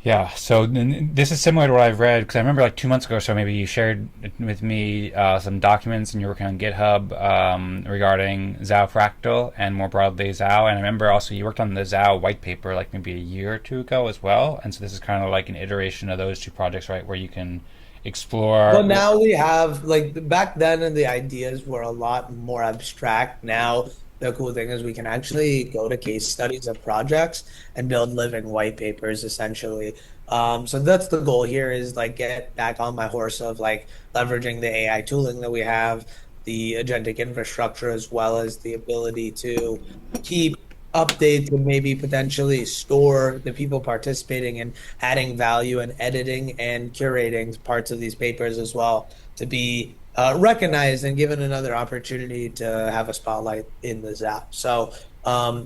Yeah, so this is similar to what I've read because I remember like 2 months ago or so maybe you shared with me some documents and you're working on GitHub regarding Zao Fractal and more broadly Zao. And I remember also you worked on the Zao white paper like maybe a year or two ago as well. And so this is kind of like an iteration of those two projects, right, where you can explore. Well, now we have, like, back then the ideas were a lot more abstract. Now the cool thing is we can actually go to case studies of projects and build living white papers essentially. So that's the goal here, is like get back on my horse of like leveraging the AI tooling that we have, the agentic infrastructure, as well as the ability to keep updates and maybe potentially store the people participating and adding value and editing and curating parts of these papers as well to be recognized and given another opportunity to have a spotlight in the Zao. So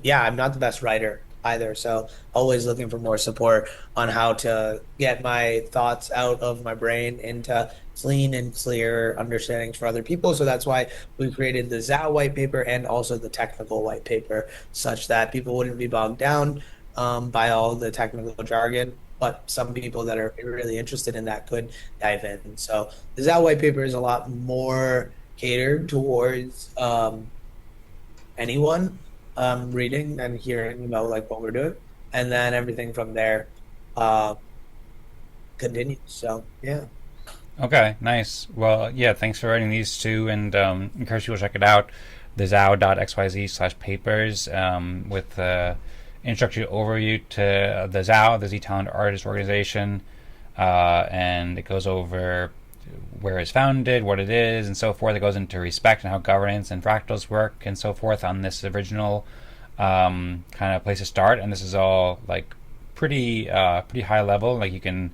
yeah, I'm not the best writer either, so always looking for more support on how to get my thoughts out of my brain into clean and clear understandings for other people. So that's why we created the Zao white paper and also the technical white paper, such that people wouldn't be bogged down by all the technical jargon, but some people that are really interested in that could dive in. So the Zao white paper is a lot more catered towards anyone reading and hearing about like what we're doing, and then everything from there continues. So yeah. Okay, nice. Well, yeah, thanks for writing these two, and encourage people to check it out. The Zao.xyz/papers with introductory overview to the Zao, the Z Talent Artist Organization, and it goes over where it's founded, what it is, and so forth. It goes into respect and how governance and fractals work and so forth on this original kind of place to start. And this is all like pretty high level. Like you can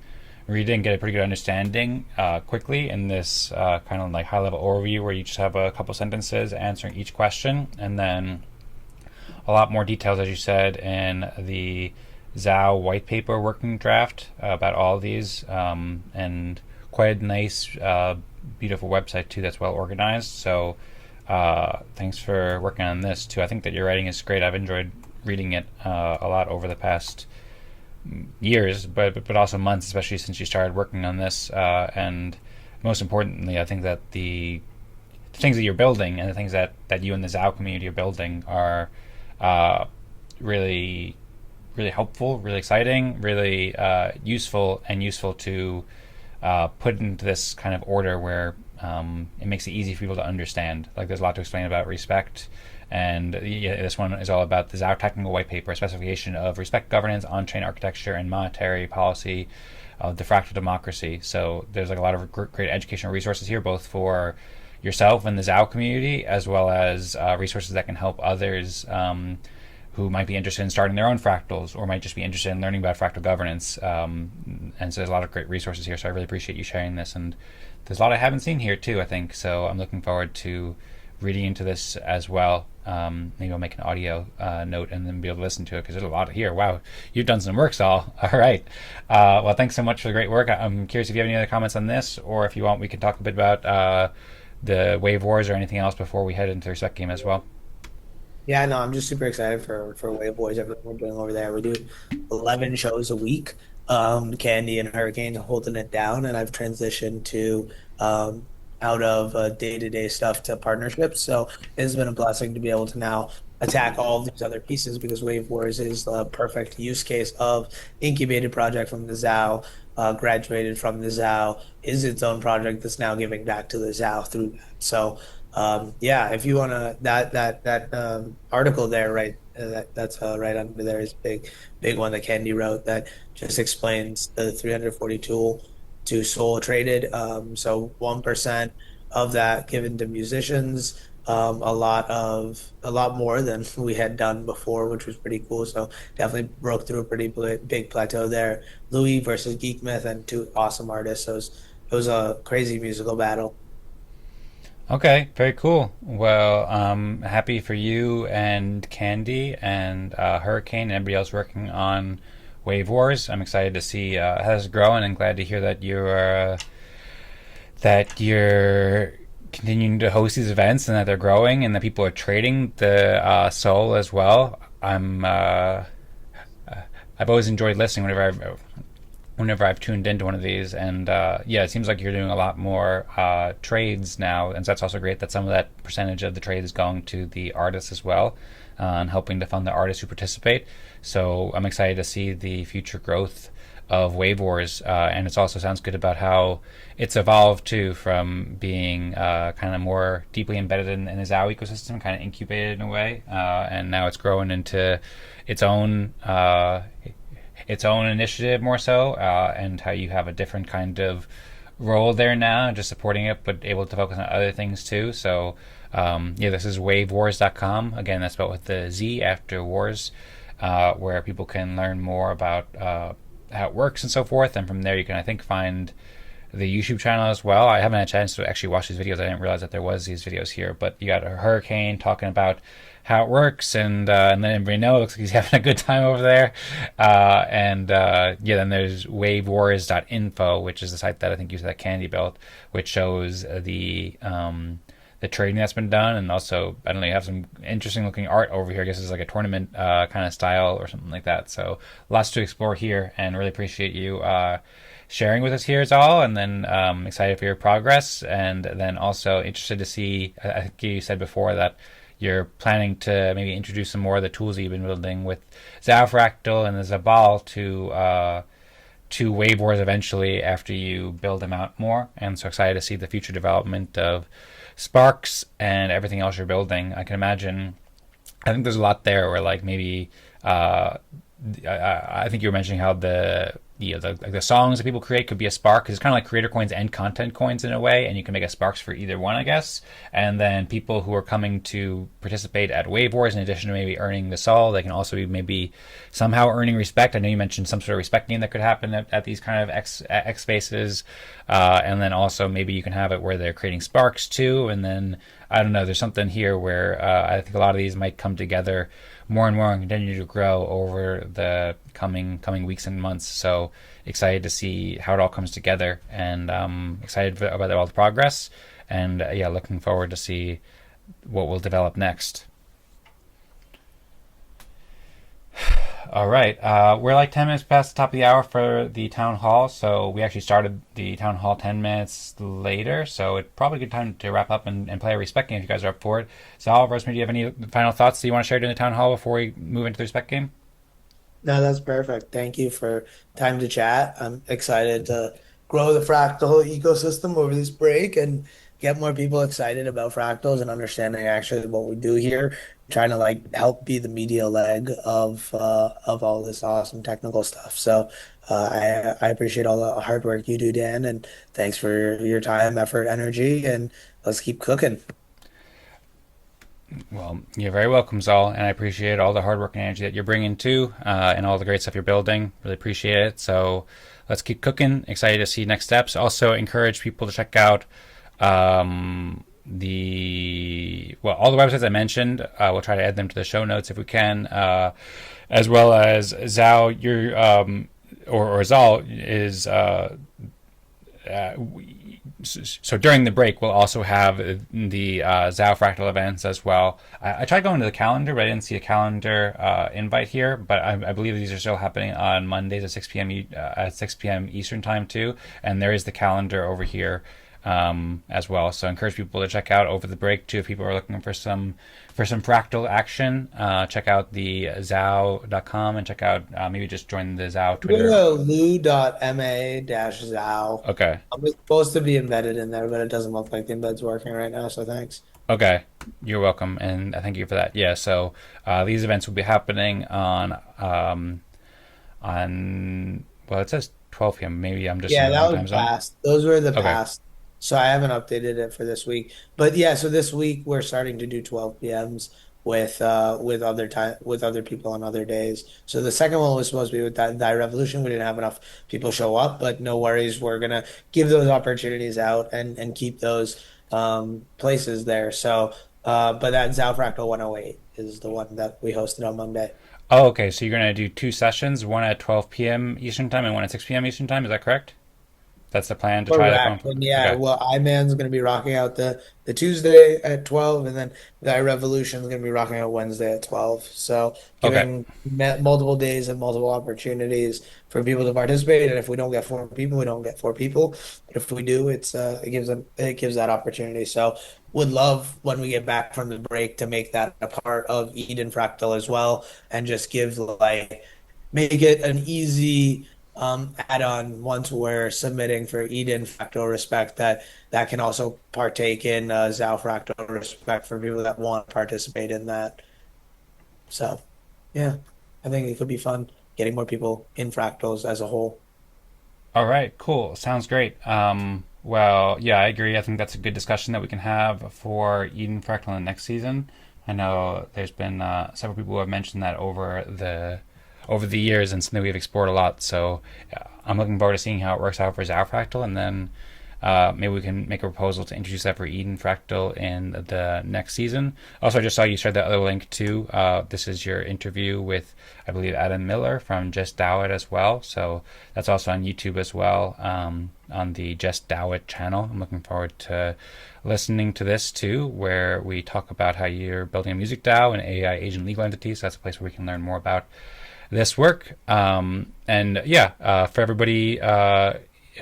read it and get a pretty good understanding quickly in this kind of like high level overview where you just have a couple sentences answering each question, and then a lot more details, as you said, in the Zao white paper working draft about all of these, and quite a nice, beautiful website too that's well organized. So thanks for working on this too. I think that your writing is great. I've enjoyed reading it a lot over the past years, but also months, especially since you started working on this. And most importantly, I think that the things that you're building and the things that you and the Zao community are building are really, really helpful, really exciting, really useful to put into this kind of order where it makes it easy for people to understand. Like there's a lot to explain about respect. And this one is all about the Zao technical white paper, a specification of respect governance, on-chain architecture, and monetary policy of the fractal democracy. So there's like a lot of great educational resources here, both for yourself and the Zao community, as well as resources that can help others who might be interested in starting their own fractals or might just be interested in learning about fractal governance. And so there's a lot of great resources here. So I really appreciate you sharing this. And there's a lot I haven't seen here too, I think. So I'm looking forward to reading into this as well. Maybe I'll make an audio note and then be able to listen to it because there's a lot here. Wow, you've done some work, Zaal. All right. Well, thanks so much for the great work. I'm curious if you have any other comments on this, or if you want, we can talk a bit about the Wave Warz or anything else before we head into the Respect game as well. Yeah, no, I'm just super excited for Wave Warz, everything we're doing over there. We do 11 shows a week. Candy and Hurricane holding it down, and I've transitioned to out of day-to-day stuff to partnerships. So it's been a blessing to be able to now attack all of these other pieces, because Wave Warz is the perfect use case of incubated project from the Zao, graduated from the Zao, is its own project that's now giving back to the Zao through that. So yeah, if you want to, that article there, right, that's right under there is big one that Candy wrote that just explains the 340 tool to Soul traded. So 1% of that given to musicians, a lot more than we had done before, which was pretty cool. So definitely broke through a pretty big plateau there. Louis versus Geek Myth, and two awesome artists. So it was a crazy musical battle. Okay, very cool. Well, happy for you and Candy and Hurricane and everybody else working on Wave Warz. I'm excited to see how it's growing, and glad to hear that you're that you're continuing to host these events and that they're growing and that people are trading the soul as well. I've always enjoyed listening whenever I've tuned into one of these, and yeah, it seems like you're doing a lot more trades now, and so that's also great that some of that percentage of the trade is going to the artists as well, and helping to fund the artists who participate. So I'm excited to see the future growth of Wave Warz, and it also sounds good about how it's evolved too, from being kind of more deeply embedded in the Zao ecosystem, kind of incubated in a way, and now it's growing into its own initiative more so, and how you have a different kind of role there now, just supporting it, but able to focus on other things too. So yeah, this is wavewars.com. Again, that's spelled with the Z after wars, where people can learn more about how it works and so forth. And from there, you can, I think, find the YouTube channel as well. I haven't had a chance to actually watch these videos. I didn't realize that there was these videos here, but you got a Hurricane talking about how it works, and then everybody knows it looks like he's having a good time over there. Yeah, then there's wavewars.info, which is the site that I think uses that Candy built, which shows the trading that's been done, and also I don't know, you have some interesting looking art over here. I guess it's like a tournament kind of style or something like that. So lots to explore here, and really appreciate you sharing with us here, Zaal, and then excited for your progress, and then also interested to see, I think you said before that you're planning to maybe introduce some more of the tools that you've been building with Zao Fractal and the Zabal to Wave Warz eventually after you build them out more. And so excited to see the future development of Sparkz and everything else you're building. I can imagine, I think there's a lot there where like maybe I think you were mentioning how the songs that people create could be a spark, because it's kind of like creator coins and content coins in a way, and you can make a Sparkz for either one, I guess. And then people who are coming to participate at Wave Warz, in addition to maybe earning the Zaal, they can also be maybe somehow earning respect. I know you mentioned some sort of respect game that could happen at these kind of X spaces, and then also maybe you can have it where they're creating Sparkz too. And then I don't know, there's something here where I think a lot of these might come together more and more and continue to grow over the coming weeks and months. So excited to see how it all comes together, and excited about all the progress, and yeah, looking forward to see what will develop next. All right, we're like 10 minutes past the top of the hour for the town hall, so we actually started the town hall 10 minutes later, so it's probably a good time to wrap up and play a respect game if you guys are up for it. Zaal, Rosemary, do you have any final thoughts that you want to share during the town hall before we move into the respect game? No, that's perfect. Thank you for time to chat. I'm excited to grow the fractal ecosystem over this break and get more people excited about fractals and understanding actually what we do here. Trying to like help be the media leg of all this awesome technical stuff. So I appreciate all the hard work you do, Dan, and thanks for your time, effort, energy, and let's keep cooking. Well, you're very welcome, Zaal, and I appreciate all the hard work and energy that you're bringing too, and all the great stuff you're building. Really appreciate it. So let's keep cooking. Excited to see next steps. Also encourage people to check out all the websites I mentioned. We'll try to add them to the show notes if we can, as well as Zao. Or Zaal is. So during the break, we'll also have the Zao Fractal events as well. I tried going to the calendar, but I didn't see a calendar invite here. But I believe these are still happening on Mondays at 6 p.m. Eastern time too. And there is the calendar over here as well. So I encourage people to check out over the break too. If people are looking for some fractal action, check out the Zao.com and check out maybe just join the Zao Twitter. Lou.ma-Zao. Okay. I'm supposed to be embedded in there, but it doesn't look like the embed's working right now, so thanks. Okay, you're welcome, and I thank you for that. Yeah, so these events will be happening on well, it says 12 p.m. Maybe I'm just that was past. Those were the Okay. past. So I haven't updated it for this week. But yeah, so this week we're starting to do 12 p.m.s with other people on other days. So the second one was supposed to be with that Revolution. We didn't have enough people show up, but no worries. We're gonna give those opportunities out and keep those places there. So but that Zao Fractal 108 is the one that we hosted on Monday. Oh, okay. So you're gonna do two sessions, one at 12 p.m. Eastern time and one at 6 p.m. Eastern time. Is that correct? That's the plan to try Correct. that. And yeah, Okay. well, Iman's going to be rocking out the Tuesday at 12, and then the Revolution is going to be rocking out Wednesday at 12. So Okay. giving multiple days and multiple opportunities for people to participate. And if we don't get four people, we don't get four people. But if we do, it gives that opportunity. So would love when we get back from the break to make that a part of Eden Fractal as well, and just give like make it an easy add-on once we're submitting for Eden Fractal Respect that can also partake in Zao Fractal Respect for people that want to participate in that. So, yeah, I think it could be fun getting more people in fractals as a whole. All right, cool. Sounds great. Well, yeah, I agree. I think that's a good discussion that we can have for Eden Fractal in the next season. I know there's been several people who have mentioned that over the years, and something we've explored a lot. So I'm looking forward to seeing how it works out for Zao Fractal, and then maybe we can make a proposal to introduce that for Eden Fractal in the next season. Also, I just saw you shared that other link too. This is your interview with, I believe, Adam Miller from Just DAO It as well. So that's also on YouTube as well, on the Just DAO It channel. I'm looking forward to listening to this too, where we talk about how you're building a music DAO and AI agent legal entities. So that's a place where we can learn more about this work. And yeah, for everybody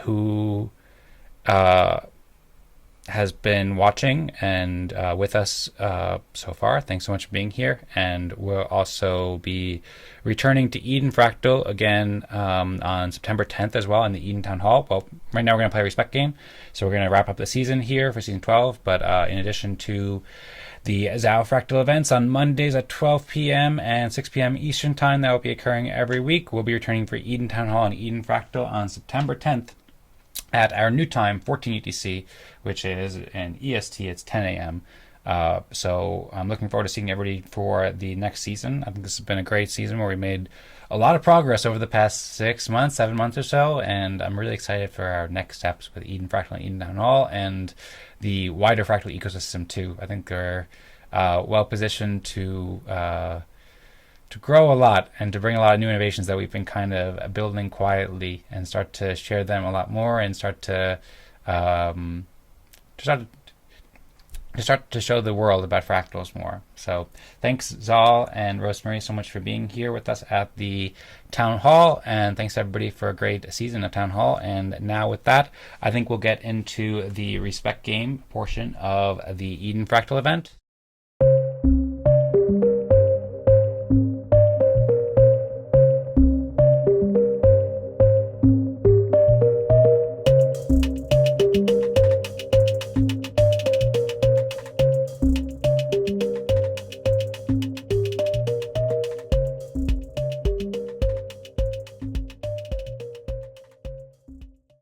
who has been watching and with us so far, thanks so much for being here. And we'll also be returning to Eden Fractal again on September 10th as well in the Eden Town Hall. Well, right now we're going to play a Respect game, so we're going to wrap up the season here for season 12. But in addition to the Zao Fractal events on Mondays at 12 p.m. and 6 p.m. Eastern Time that will be occurring every week, we'll be returning for Eden Town Hall and Eden Fractal on September 10th at our new time, 14 UTC, which is in EST, it's 10 a.m. So I'm looking forward to seeing everybody for the next season. I think this has been a great season where we made a lot of progress over the past 6 months, 7 months or so, and I'm really excited for our next steps with Eden Fractal and Eden Town Hall and the wider fractal ecosystem too. I think they're well positioned to grow a lot and to bring a lot of new innovations that we've been kind of building quietly, and start to share them a lot more, and start to show the world about fractals more. So thanks, Zaal and Rosemary, so much for being here with us at the Town Hall, and thanks everybody for a great season of Town Hall. And now with that, I think we'll get into the Respect game portion of the Eden Fractal event.